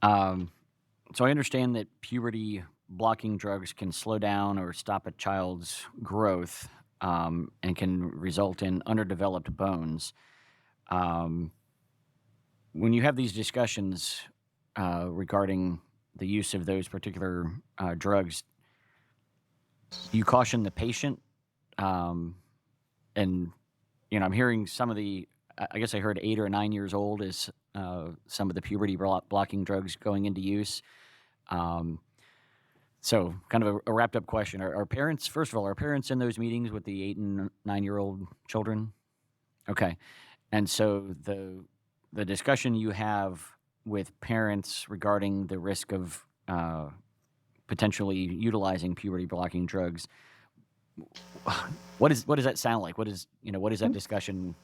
So I understand that puberty blocking drugs can slow down or stop a child's growth and can result in underdeveloped bones. When you have these discussions regarding the use of those particular drugs, you caution the patient. And, I'm hearing some of I guess I heard 8 or 9 years old is some of the puberty blocking drugs going into use. So kind of a wrapped up question. Are parents, first of all, are parents in those meetings with the 8 and 9-year-old children? Okay. And so the discussion you have with parents regarding the risk of potentially utilizing puberty blocking drugs, what does that sound like? What does that discussion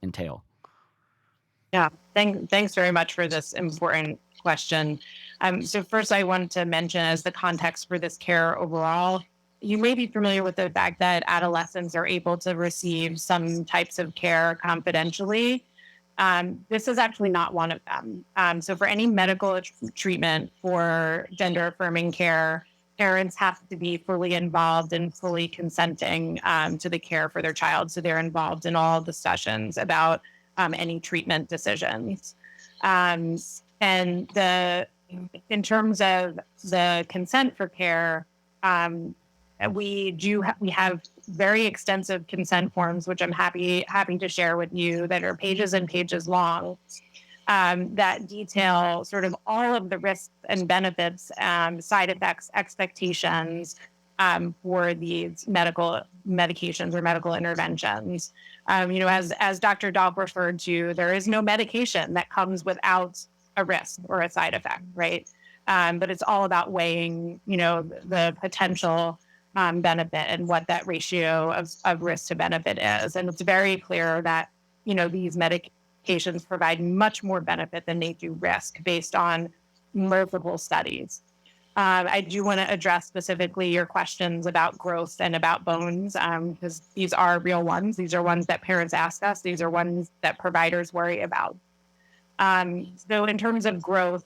entail? Yeah, thanks very much for this important question. So first, I want to mention, as the context for this care overall, you may be familiar with the fact that adolescents are able to receive some types of care confidentially. This is actually not one of them. So for any medical treatment for gender-affirming care, parents have to be fully involved and fully consenting to the care for their child. So they're involved in all discussions about any treatment decisions. And in terms of the consent for care, we have very extensive consent forms, which I'm happy to share with you, that are pages and pages long, that detail sort of all of the risks and benefits, side effects, expectations for these medical medications or medical interventions. As Dr. Dahl referred to, there is no medication that comes without a risk or a side effect, right? But it's all about weighing, the potential benefit and what that ratio of risk to benefit is. And it's very clear that, these medications provide much more benefit than they do risk based on multiple studies. I do want to address specifically your questions about growth and about bones, because these are real ones. These are ones that parents ask us. These are ones that providers worry about. So in terms of growth,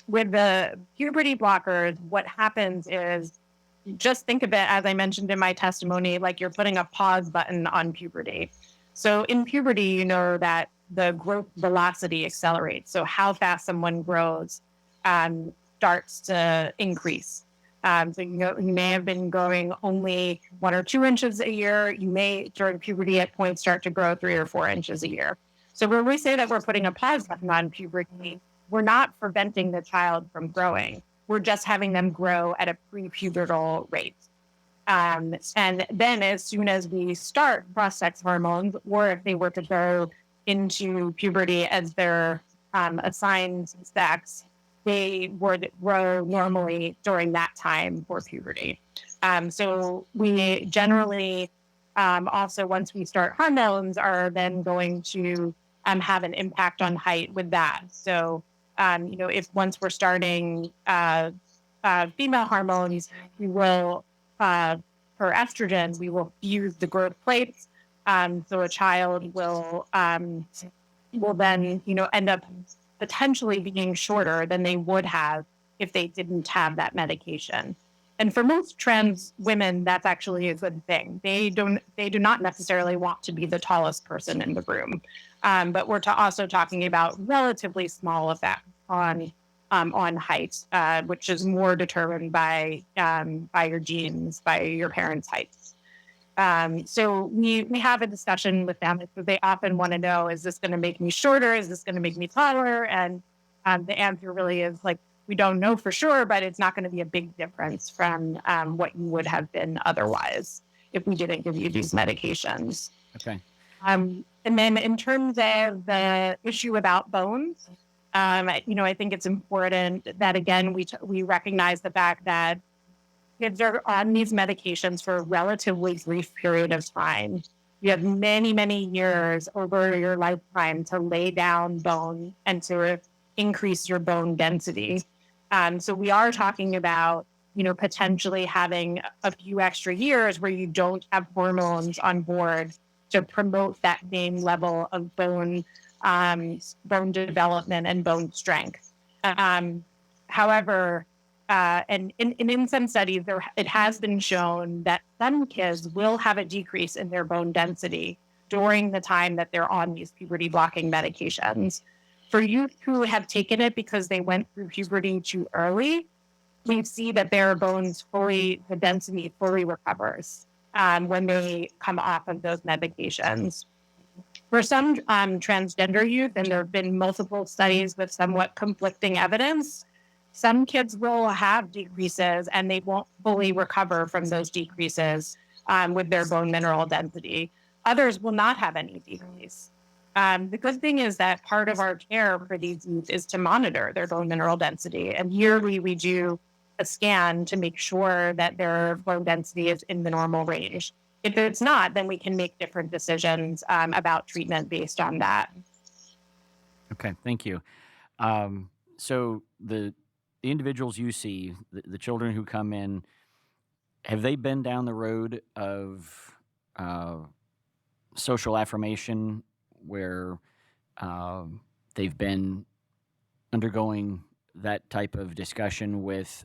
with the puberty blockers, what happens is, just think of it, as I mentioned in my testimony, like you're putting a pause button on puberty. So in puberty, you know that the growth velocity accelerates. So how fast someone grows starts to increase. So you may have been growing only 1 or 2 inches a year. You may, during puberty at points, start to grow 3 or 4 inches a year. So when we say that we're putting a pause button on puberty, we're not preventing the child from growing. We're just having them grow at a pre-pubertal rate. And then as soon as we start cross-sex hormones, or if they were to go into puberty as their assigned sex, they would grow normally during that time for puberty. So we generally also, once we start hormones, are then going to have an impact on height with that. So, if once we're starting female hormones, we will, for estrogen, we will fuse the growth plates. So a child will then, end up potentially being shorter than they would have if they didn't have that medication. And for most trans women, that's actually a good thing. They do not necessarily want to be the tallest person in the room. But we're also talking about relatively small effect on height, which is more determined by your genes, by your parents' heights. So we have a discussion with them because they often want to know, is this going to make me shorter? Is this going to make me taller? And the answer really is like, we don't know for sure, but it's not going to be a big difference from what you would have been otherwise if we didn't give you these medications. Okay. And then in terms of the issue about bones, I think it's important that, again, we recognize the fact that kids are on these medications for a relatively brief period of time. You have many, many years over your lifetime to lay down bone and to increase your bone density. So we are talking about, potentially having a few extra years where you don't have hormones on board to promote that same level of bone development and bone strength. However, and in some studies, it has been shown that some kids will have a decrease in their bone density during the time that they're on these puberty blocking medications. For youth who have taken it because they went through puberty too early, we see that their bones the density fully recovers when they come off of those medications. For some transgender youth, and there have been multiple studies with somewhat conflicting evidence, some kids will have decreases and they won't fully recover from those decreases with their bone mineral density. Others will not have any decrease. The good thing is that part of our care for these youth is to monitor their bone mineral density. And yearly we do a scan to make sure that their bone density is in the normal range. If it's not, then we can make different decisions about treatment based on that. Okay, thank you. So the individuals you see, the children who come in, have they been down the road of social affirmation where they've been undergoing that type of discussion with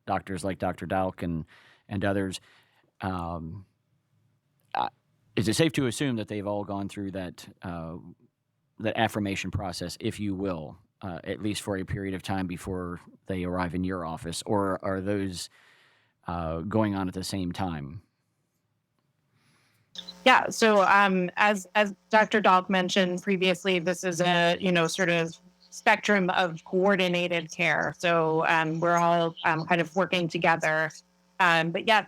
doctors like Dr. Dalk and others? Is it safe to assume that they've all gone through that affirmation process, if you will, at least for a period of time before they arrive in your office, or are those going on at the same time? Yeah. So as Dr. Dalk mentioned previously, this is a sort of spectrum of coordinated care. So we're all kind of working together. But yeah,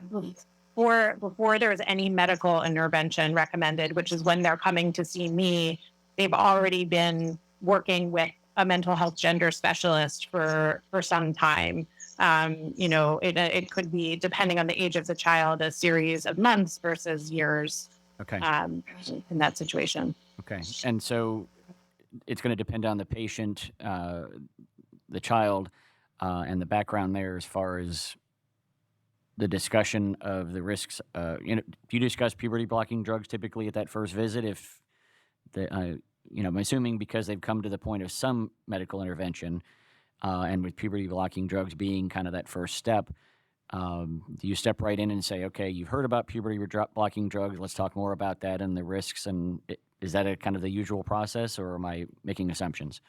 before there is any medical intervention recommended, which is when they're coming to see me, they've already been working with a mental health gender specialist for some time. It could be, depending on the age of the child, a series of months versus years. Okay. In that situation. Okay. And so it's going to depend on the patient, the child, and the background there as far as the discussion of the risks. Do you discuss puberty blocking drugs typically at that first visit? If I'm assuming because they've come to the point of some medical intervention, and with puberty blocking drugs being kind of that first step, do you step right in and say, okay, you've heard about puberty blocking drugs, let's talk more about that and the risks, and is that a kind of the usual process, or am I making assumptions?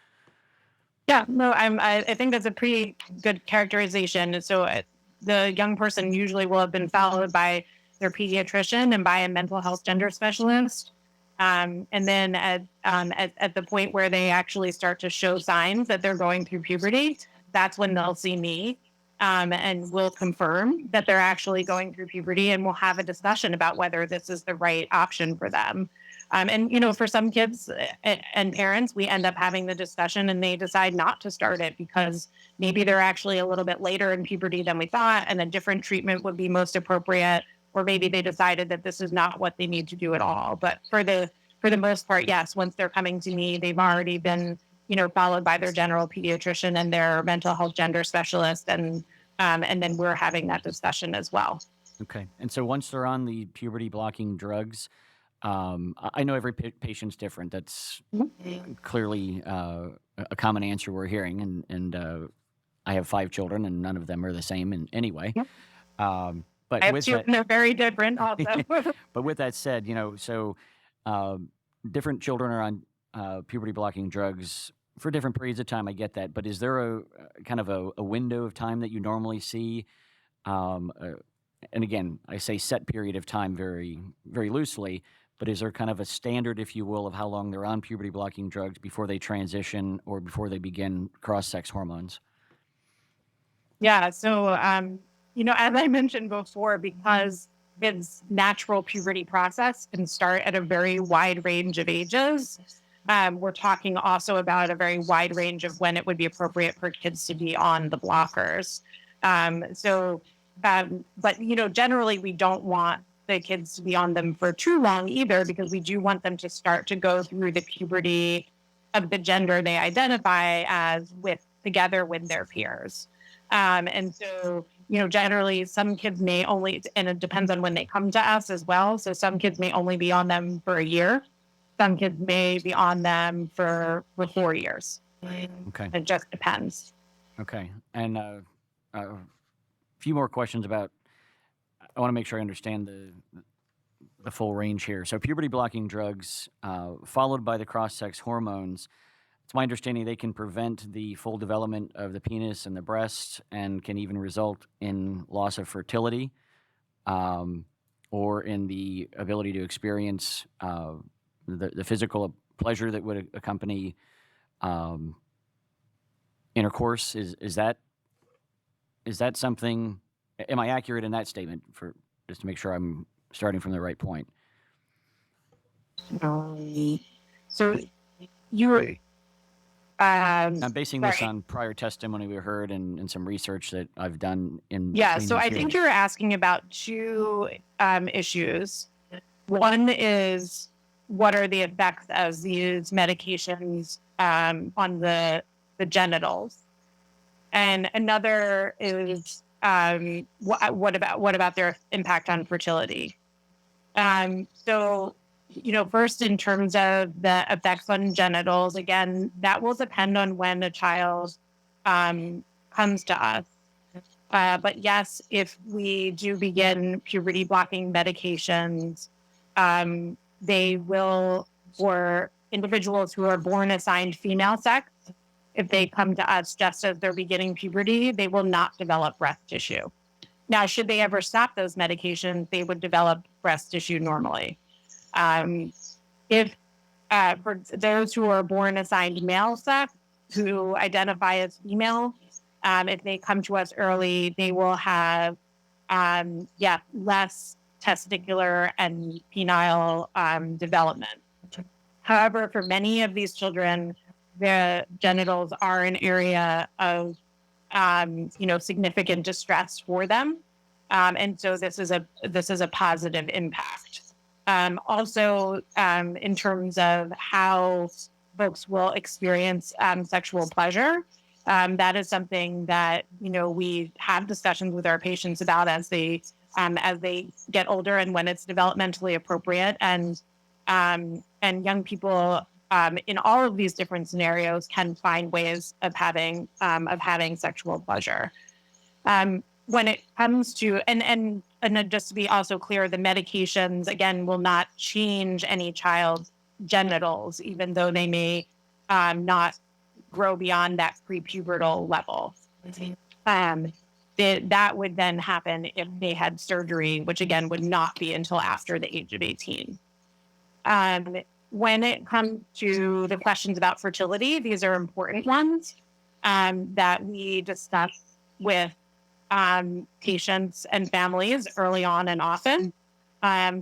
Yeah, no, I think that's a pretty good characterization. So the young person usually will have been followed by their pediatrician and by a mental health gender specialist. And then at the point where they actually start to show signs that they're going through puberty, that's when they'll see me. And we'll confirm that they're actually going through puberty, and we'll have a discussion about whether this is the right option for them. And for some kids and parents, we end up having the discussion and they decide not to start it because maybe they're actually a little bit later in puberty than we thought, and a different treatment would be most appropriate. Or maybe they decided that this is not what they need to do at all. But for the most part, yes, once they're coming to me, they've already been followed by their general pediatrician and their mental health gender specialist, and then we're having that discussion as well. Okay. And so once they're on the puberty blocking drugs, I know every patient's different. That's clearly a common answer we're hearing, and I have 5 children, and none of them are the same in any way. Yep. But I have with two, that, and they're very different also. but with that said, different children are on puberty blocking drugs for different periods of time. I get that, but is there a kind of a window of time that you normally see? Um, uh, and again, I say set period of time very, very loosely, but is there kind of a standard, if you will, of how long they're on puberty blocking drugs before they transition or before they begin cross-sex hormones? Yeah. So, as I mentioned before, because kids' natural puberty process can start at a very wide range of ages, we're talking also about a very wide range of when it would be appropriate for kids to be on the blockers. But generally, we don't want the kids to be on them for too long either, because we do want them to start to go through the puberty of the gender they identify as together with their peers. And so, generally some kids may only, and it depends on when they come to us as well. So some kids may only be on them for a year. Some kids may be on them for 4 years. Okay. It just depends. Okay. And a few more questions about, I want to make sure I understand the full range here. So puberty blocking drugs, followed by the cross-sex hormones. It's my understanding they can prevent the full development of the penis and the breast and can even result in loss of fertility, or in the ability to experience the physical pleasure that would accompany intercourse. Is that something? Am I accurate in that statement? For just to make sure I'm starting from the right point. So you're, I'm basing this sorry. on prior testimony we heard and some research that I've done in. Yeah, between so these I think hearings. you're asking about two issues. One is, what are the effects of these medications on the genitals? And another is, what about their impact on fertility? So, first, in terms of the effects on genitals, again, that will depend on when a child comes to us. But yes, if we do begin puberty blocking medications, they will, for individuals who are born assigned female sex, if they come to us just as they're beginning puberty, they will not develop breast tissue. Now, should they ever stop those medications, they would develop breast tissue normally. If for those who are born assigned male sex, who identify as female, if they come to us early, they will have, less testicular and penile development. However, for many of these children, the genitals are an area of, significant distress for them, and so this is a positive impact. Also, in terms of how folks will experience sexual pleasure, that is something that we have discussions with our patients about as they get older and when it's developmentally appropriate, and young people in all of these different scenarios can find ways of having sexual pleasure. When it comes to, and just to be also clear, the medications again will not change any child's genitals, even though they may not grow beyond that prepubertal level. That would then happen if they had surgery, which again would not be until after the age of 18. When it comes to the questions about fertility, these are important ones that we discuss with patients and families early on and often.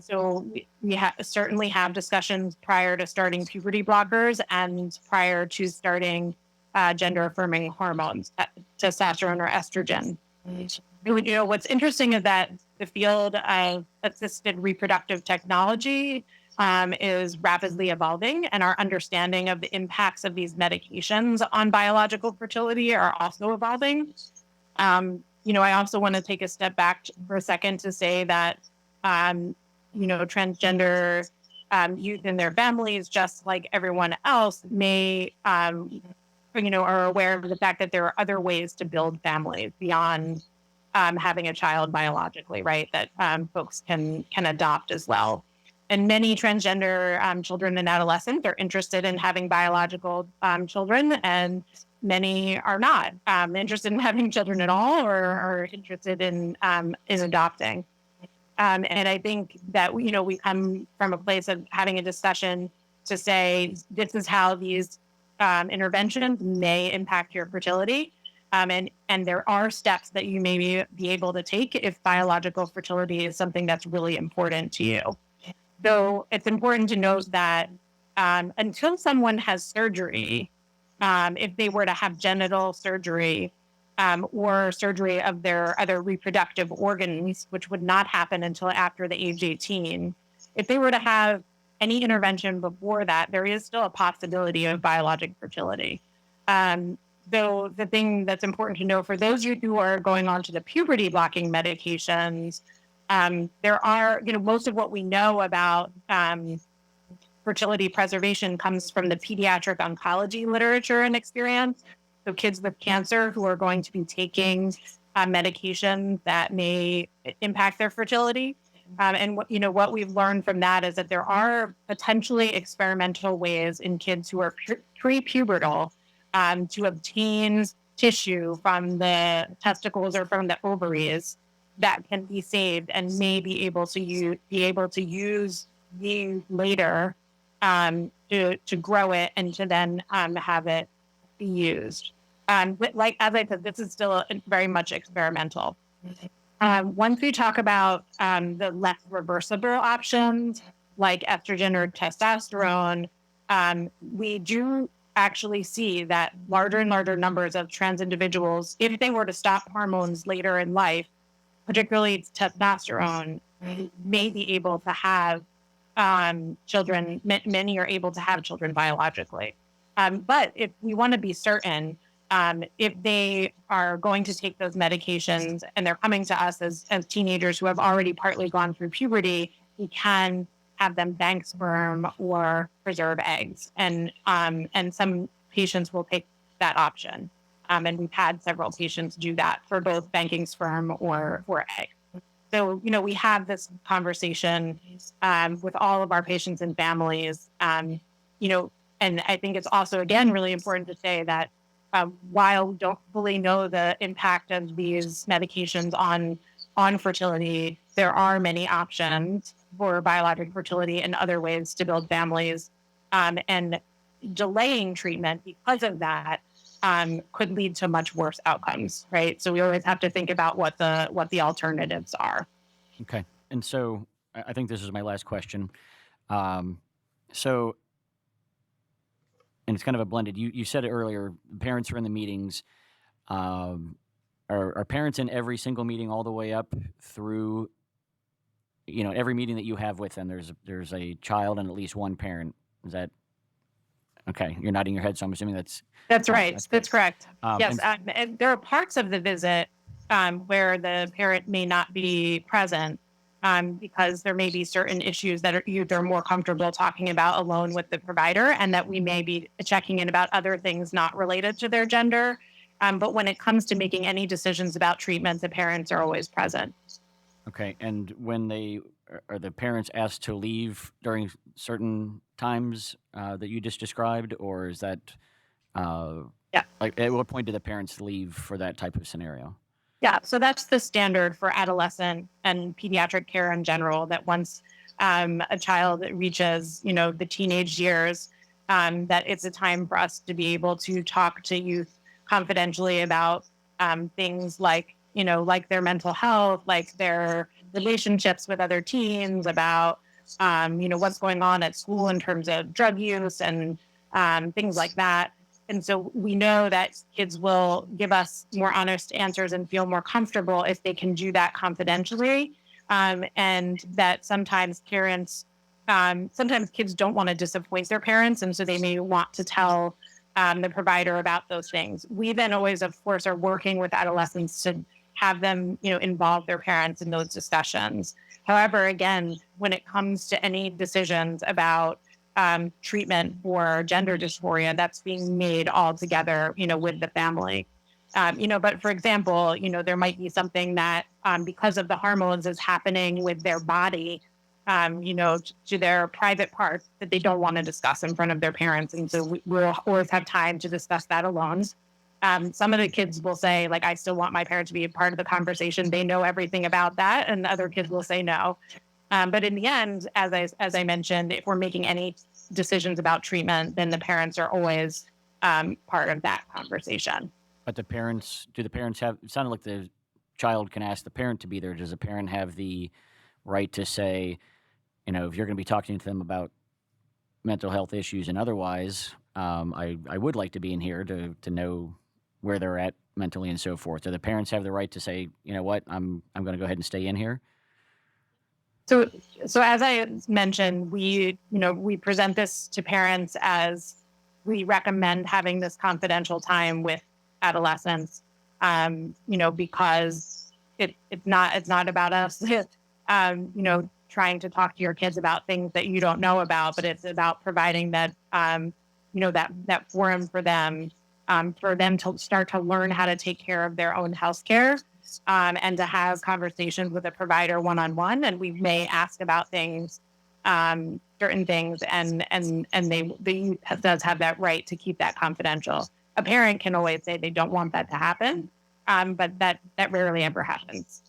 So we certainly have discussions prior to starting puberty blockers and prior to starting gender affirming hormones, testosterone or estrogen. What's interesting is that the field of assisted reproductive technology is rapidly evolving, and our understanding of the impacts of these medications on biological fertility are also evolving. I also want to take a step back for a second to say that, transgender youth and their families, just like everyone else, may, are aware of the fact that there are other ways to build families beyond having a child biologically, right? That folks can adopt as well. And many transgender children and adolescents are interested in having biological children, and many are not interested in having children at all, or are interested in adopting. And I think that we come from a place of having a discussion to say this is how these interventions may impact your fertility. And there are steps that you may be able to take if biological fertility is something that's really important to you. So it's important to note that until someone has surgery, if they were to have genital surgery or surgery of their other reproductive organs, which would not happen until after the age 18, if they were to have any intervention before that, there is still a possibility of biologic fertility. Though the thing that's important to know for those of you who are going on to the puberty blocking medications, there are, most of what we know about fertility preservation comes from the pediatric oncology literature and experience. So kids with cancer who are going to be taking medications that may impact their fertility. And what we've learned from that is that there are potentially experimental ways in kids who are pre-pubertal to obtain tissue from the testicles or from the ovaries that can be saved and may be able to use these later to grow it and to then have it be used. But like as I said, this is still very much experimental. Once we talk about the less reversible options like estrogen or testosterone, we do actually see that larger and larger numbers of trans individuals, if they were to stop hormones later in life, particularly testosterone, may be able to have children. Many are able to have children biologically. But if we want to be certain, if they are going to take those medications and they're coming to us as teenagers who have already partly gone through puberty, we can have them bank sperm or preserve eggs. And some patients will take that option. And we've had several patients do that for both banking sperm or egg. So, we have this conversation with all of our patients and families, and I think it's also, again, really important to say that while we don't fully know the impact of these medications on fertility, there are many options for biologic fertility and other ways to build families. And delaying treatment because of that could lead to much worse outcomes, right? So we always have to think about what the alternatives are. Okay. And so I think this is my last question. So, and it's kind of a blended, you said it earlier, parents are in the meetings. Are parents in every single meeting all the way up through, every meeting that you have with them, there's a child and at least one parent? Is that okay? You're nodding your head, so I'm assuming that's right. That's correct. Yes, and- and there are parts of the visit where the parent may not be present because there may be certain issues that they're more comfortable talking about alone with the provider, and that we may be checking in about other things not related to their gender. But when it comes to making any decisions about treatment, the parents are always present. Okay. And when are the parents asked to leave during certain times that you just described, or is that, Yeah. Like, at what point do the parents leave for that type of scenario? Yeah, so that's the standard for adolescent and pediatric care in general, that once a child reaches, the teenage years, that it's a time for us to be able to talk to youth confidentially about things like their mental health, like their relationships with other teens, about, what's going on at school in terms of drug use and things like that. And so we know that kids will give us more honest answers and feel more comfortable if they can do that confidentially. And that sometimes sometimes kids don't want to disappoint their parents. And so they may want to tell the provider about those things. We then always, of course, are working with adolescents to have them, involve their parents in those discussions. However, again, when it comes to any decisions about treatment for gender dysphoria, that's being made all together, with the family. But for example, there might be something that because of the hormones is happening with their body, to their private parts that they don't want to discuss in front of their parents. And so we'll always have time to discuss that alone. Some of the kids will say, like, I still want my parents to be a part of the conversation. They know everything about that. And other kids will say no. But in the end, as I mentioned, if we're making any decisions about treatment, then the parents are always part of that conversation. But do the parents have, it sounded like the child can ask the parent to be there. Does the parent have the right to say, if you're going to be talking to them about mental health issues and otherwise, I would like to be in here to know where they're at mentally and so forth. Do the parents have the right to say, you know what, I'm going to go ahead and stay in here? So as I mentioned, we present this to parents as we recommend having this confidential time with adolescents, because it's not about us, trying to talk to your kids about things that you don't know about, but it's about providing that, that forum for them to start to learn how to take care of their own health care, and to have conversations with a provider one-on-one. And we may ask about things, certain things, and the youth does have that right to keep that confidential. A parent can always say they don't want that to happen, but that rarely ever happens.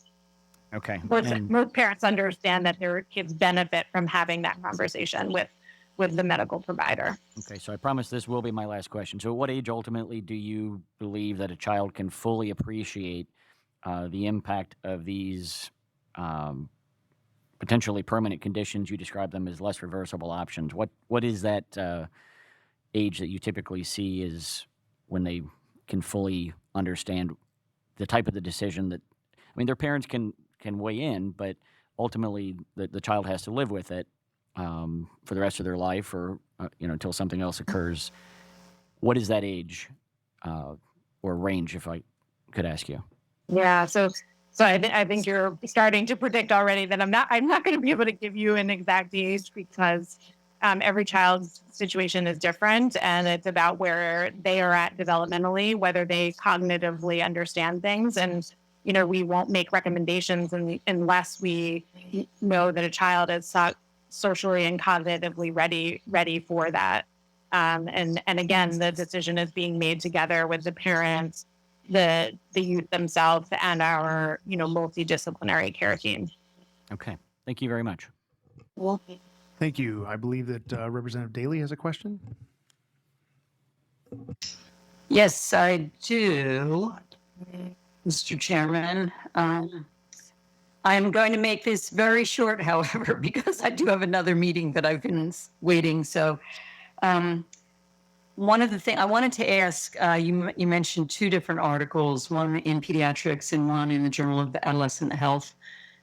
Okay. Most parents understand that their kids benefit from having that conversation with the medical provider. Okay, so I promise this will be my last question. So at what age ultimately do you believe that a child can fully appreciate the impact of these potentially permanent conditions? You describe them as less reversible options. What is that age that you typically see is when they can fully understand the type of the decision that, their parents can weigh in, but ultimately the child has to live with it for the rest of their life, or until something else occurs. What is that age or range, if I could ask you? Yeah, so I think you're starting to predict already that I'm not going to be able to give you an exact age, because every child's situation is different, and it's about where they are at developmentally, whether they cognitively understand things. And we won't make recommendations unless we know that a child is socially and cognitively ready for that. And again, the decision is being made together with the parents, the youth themselves, and our multidisciplinary care team. Okay, thank you very much. Well, Thank you. I believe that Representative Daly has a question. Yes, I do, Mr. Chairman. I'm going to make this very short, however, because I do have another meeting that I've been waiting. So one of the things I wanted to ask, you mentioned two different articles, one in Pediatrics and one in the Journal of Adolescent Health,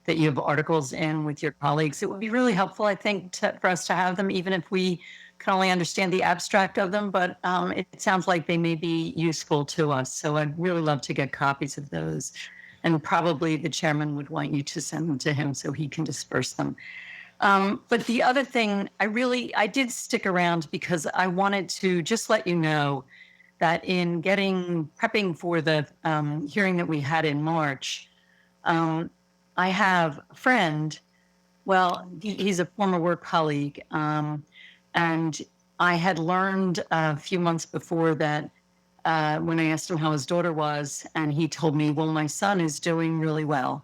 that you have articles in with your colleagues. It would be really helpful, I think, for us to have them, even if we can only understand the abstract of them, but it sounds like they may be useful to us. So I'd really love to get copies of those. And probably the chairman would want you to send them to him so he can disperse them. But the other thing, I did stick around because I wanted to just let you know that in prepping for the hearing that we had in March, I have a friend, he's a former work colleague, and I had learned a few months before that when I asked him how his daughter was, and he told me, well, my son is doing really well.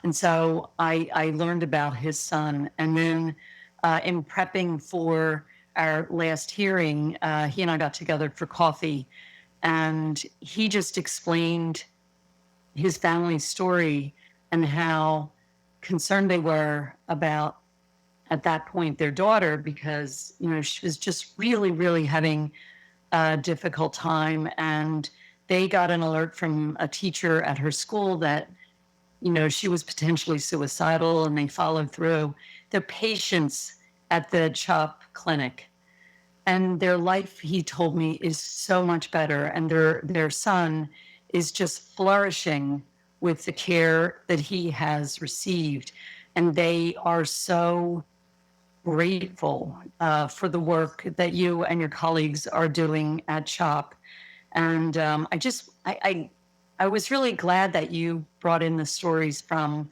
And so I learned about his son. And then in prepping for our last hearing, he and I got together for coffee, and he just explained his family's story and how concerned they were about, at that point, their daughter, because, she was just really, really having a difficult time. And they got an alert from a teacher at her school that, she was potentially suicidal, and they followed through. The patients at the CHOP clinic and their life, he told me, is so much better. And their son is just flourishing with the care that he has received. And they are so grateful for the work that you and your colleagues are doing at CHOP. And I I was really glad that you brought in the stories from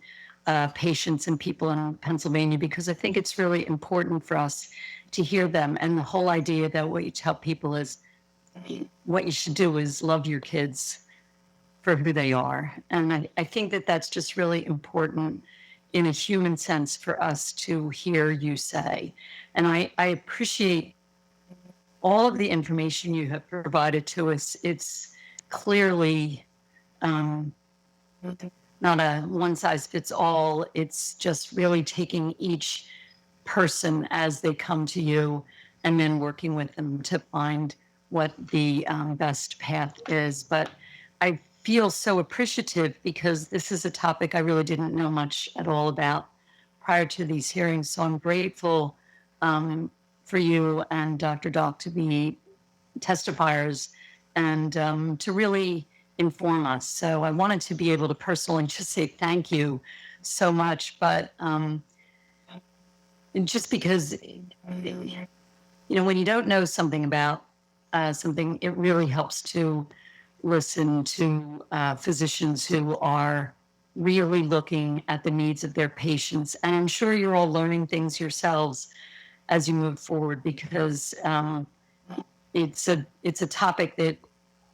patients and people in Pennsylvania, because I think it's really important for us to hear them. And the whole idea that what you tell people is what you should do is love your kids for who they are. And I think that that's just really important in a human sense for us to hear you say. And I appreciate all of the information you have provided to us. It's clearly not a one size fits all. It's just really taking each person as they come to you and then working with them to find what the best path is. But I feel so appreciative because this is a topic I really didn't know much at all about prior to these hearings. So I'm grateful for you and Dr. Doc to be testifiers and to really inform us. So I wanted to be able to personally just say thank you so much. But just because, when you don't know something about something, it really helps to listen to physicians who are really looking at the needs of their patients. And I'm sure you're all learning things yourselves as you move forward, because it's a topic that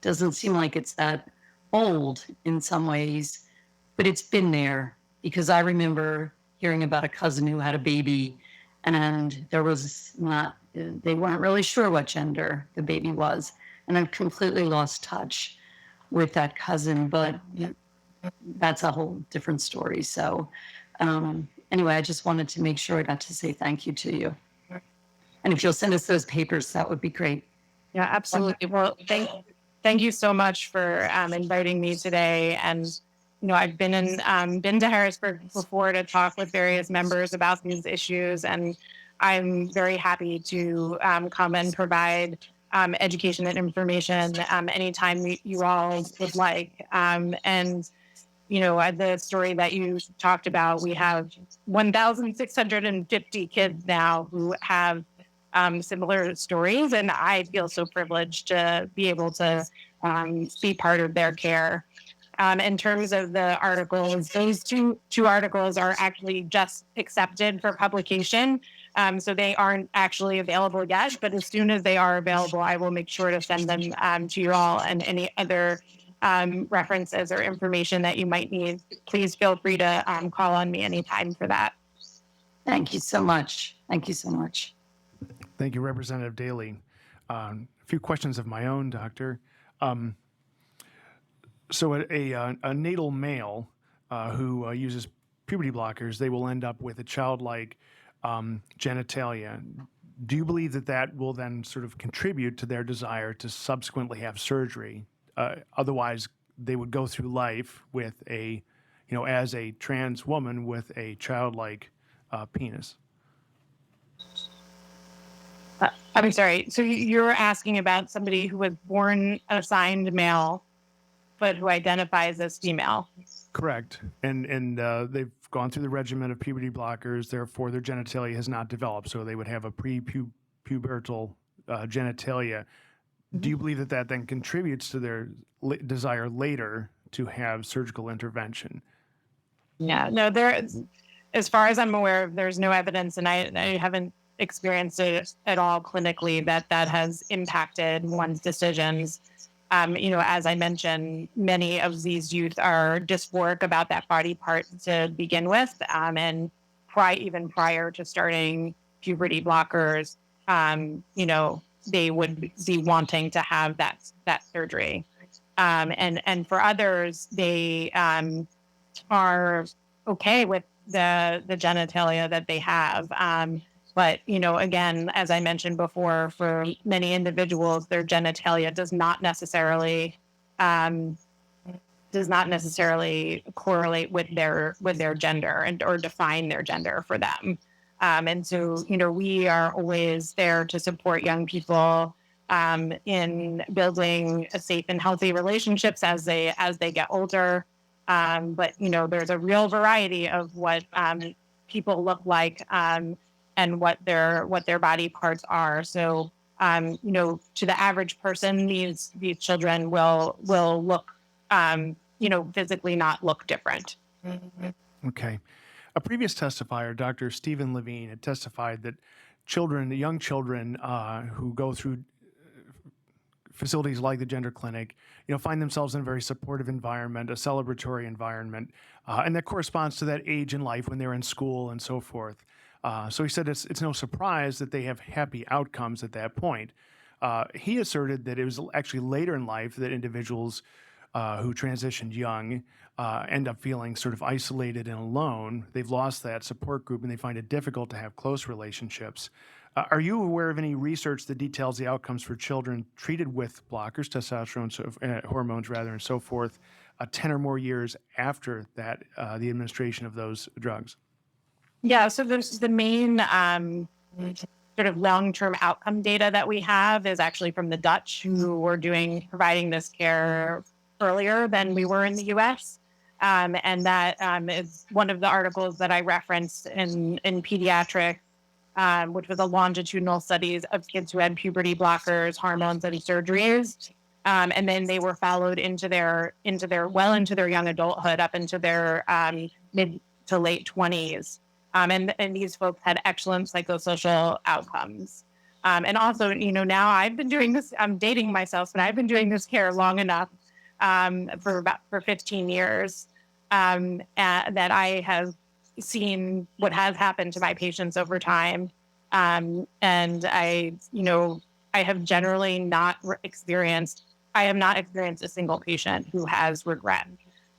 doesn't seem like it's that old in some ways, but it's been there, because I remember hearing about a cousin who had a baby and they weren't really sure what gender the baby was. And I've completely lost touch with that cousin, but that's a whole different story. So anyway, I just wanted to make sure I got to say thank you to you. And if you'll send us those papers, that would be great. Yeah, absolutely. Well, thank you so much for inviting me today. And I've been to Harrisburg before to talk with various members about these issues, and I'm very happy to come and provide education and information anytime you all would like. And the story that you talked about, we have 1,650 kids now who have similar stories, and I feel so privileged to be able to be part of their care. In terms of the articles, those two articles are actually just accepted for publication. So they aren't actually available yet, but as soon as they are available, I will make sure to send them to you all, and any other references or information that you might need, please feel free to call on me anytime for that. Thank you so much. Thank you so much. Thank you, Representative Daly. A few questions of my own, Doctor. So a natal male who uses puberty blockers, they will end up with a childlike genitalia. Do you believe that will then sort of contribute to their desire to subsequently have surgery? Otherwise, they would go through life with as a trans woman with a childlike penis. I'm sorry. So you're asking about somebody who was born assigned male, but who identifies as female? Correct. And they've gone through the regimen of puberty blockers. Therefore, their genitalia has not developed. So they would have a pre-pubertal genitalia. Do you believe that then contributes to their desire later to have surgical intervention? Yeah. No, as far as I'm aware, there's no evidence, and I haven't experienced it at all clinically that has impacted one's decisions. As I mentioned, many of these youth are dysphoric about that body part to begin with, and even prior to starting puberty blockers, they would be wanting to have that surgery. And for others, they are okay with the genitalia that they have. But, again, as I mentioned before, for many individuals, their genitalia does not necessarily correlate with their gender or define their gender for them. And so, we are always there to support young people in building a safe and healthy relationships as they get older. But, there's a real variety of what people look like and what their body parts are. So, to the average person, these children will look physically not look different. Okay. A previous testifier, Dr. Stephen Levine, had testified that young children who go through facilities like the gender clinic, find themselves in a very supportive environment, a celebratory environment, and that corresponds to that age in life when they're in school and so forth. So he said it's no surprise that they have happy outcomes at that point. He asserted that it was actually later in life that individuals who transitioned young end up feeling sort of isolated and alone. They've lost that support group and they find it difficult to have close relationships. Are you aware of any research that details the outcomes for children treated with blockers, testosterone hormones rather, and so forth, 10 or more years after that, the administration of those drugs? Yeah, so the main sort of long-term outcome data that we have is actually from the Dutch, who were providing this care earlier than we were in the U.S. And that is one of the articles that I referenced in Pediatrics, which was a longitudinal studies of kids who had puberty blockers, hormones, and surgeries. And then they were followed into their young adulthood, up into their mid to late 20s. And these folks had excellent psychosocial outcomes. And also, now I've been doing this, I'm dating myself, but I've been doing this care long enough for 15 years that I have seen what has happened to my patients over time. And I have generally not experienced a single patient who has regret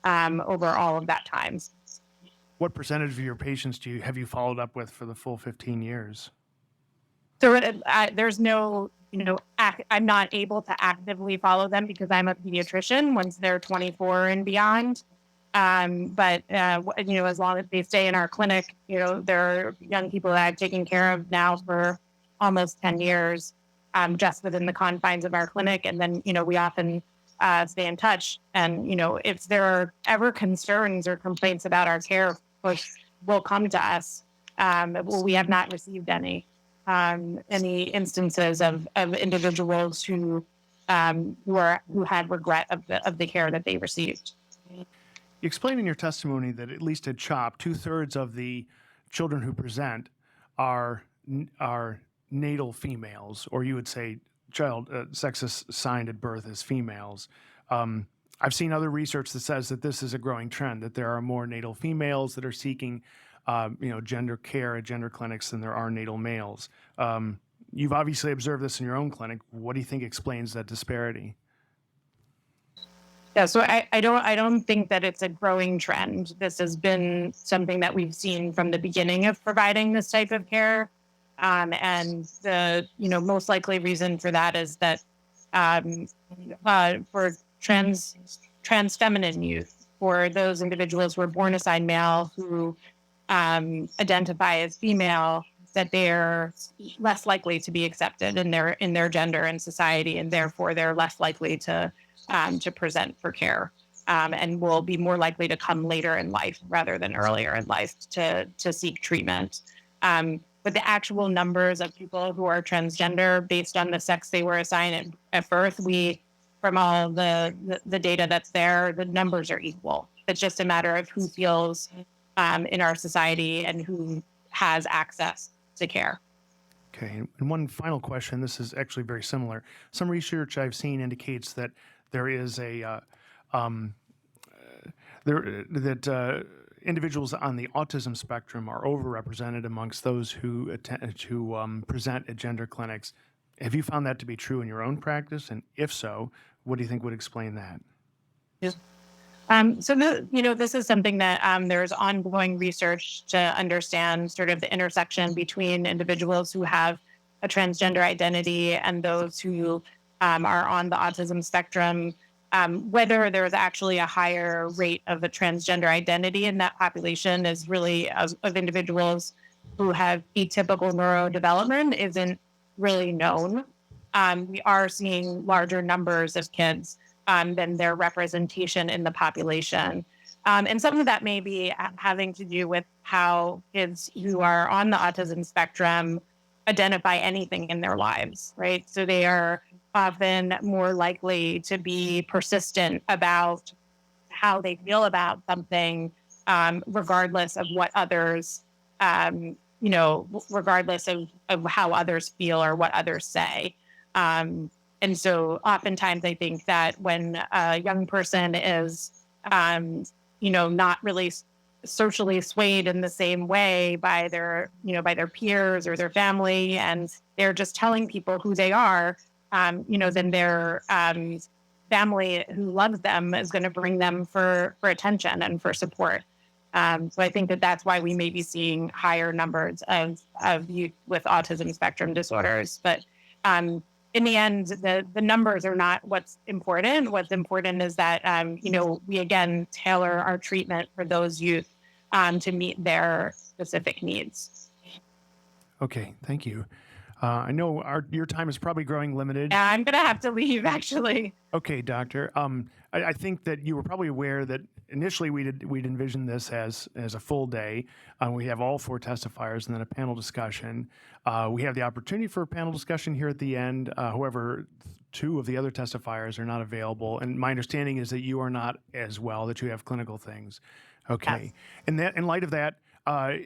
over all of that time. What percentage of your patients have you followed up with for the full 15 years? So there's no, I'm not able to actively follow them because I'm a pediatrician once they're 24 and beyond. But as long as they stay in our clinic, there are young people that I've taken care of now for almost 10 years, just within the confines of our clinic. And then, we often stay in touch. And, if there are ever concerns or complaints about our care, of course, will come to us. We have not received any instances of individuals who had regret of the care that they received. You explained in your testimony that at least at CHOP, 2/3 of the children who present are natal females, or you would say sex assigned at birth as females. I've seen other research that says that this is a growing trend, that there are more natal females that are seeking gender care at gender clinics than there are natal males. You've obviously observed this in your own clinic. What do you think explains that disparity? Yeah, so I don't think that it's a growing trend. This has been something that we've seen from the beginning of providing this type of care. And the most likely reason for that is that for trans feminine youth, for those individuals who are born assigned male who identify as female, that they're less likely to be accepted in their gender in society, and therefore they're less likely to present for care, and will be more likely to come later in life rather than earlier in life to seek treatment. But the actual numbers of people who are transgender based on the sex they were assigned at birth, from all the data that's there, the numbers are equal. It's just a matter of who feels in our society and who has access to care. Okay, and one final question. This is actually very similar. Some research I've seen indicates that there is individuals on the autism spectrum are overrepresented amongst those who present at gender clinics. Have you found that to be true in your own practice? And if so, what do you think would explain that? Yeah. So this is something that there's ongoing research to understand sort of the intersection between individuals who have a transgender identity and those who are on the autism spectrum, whether there's actually a higher rate of a transgender identity in that population is really of individuals who have atypical neurodevelopment isn't really known. We are seeing larger numbers of kids than their representation in the population. And some of that may be having to do with how kids who are on the autism spectrum identify anything in their lives, right? So they are often more likely to be persistent about how they feel about something, regardless of what others, regardless of how others feel or what others say. And so oftentimes I think that when a young person is, not really socially swayed in the same way by their peers or their family, and they're just telling people who they are, then their family who loves them is going to bring them for attention and for support. So I think that that's why we may be seeing higher numbers of youth with autism spectrum disorders. But in the end, the numbers are not what's important. What's important is that, we again tailor our treatment for those youth to meet their specific needs. Okay, thank you. I know your time is probably growing limited. Yeah, I'm going to have to leave, actually. Okay, doctor. I think that you were probably aware that initially we'd envisioned this as a full day. We have all 4 testifiers and then a panel discussion. We have the opportunity for a panel discussion here at the end. However, 2 of the other testifiers are not available, and my understanding is that you are not as well, that you have clinical things. Okay. Yes. And that, in light of that,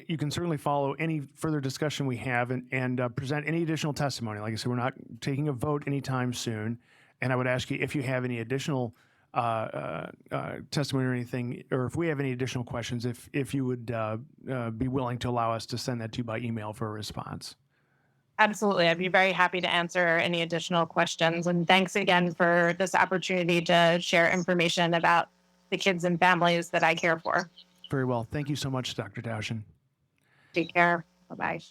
you can certainly follow any further discussion we have and present any additional testimony. Like I said, we're not taking a vote anytime soon. And I would ask you if you have any additional testimony or anything, or if we have any additional questions, if you would be willing to allow us to send that to you by email for a response. Absolutely. I'd be very happy to answer any additional questions. And thanks again for this opportunity to share information about the kids and families that I care for. Very well. Thank you so much, Dr. Dowshen. Take care. Bye-bye.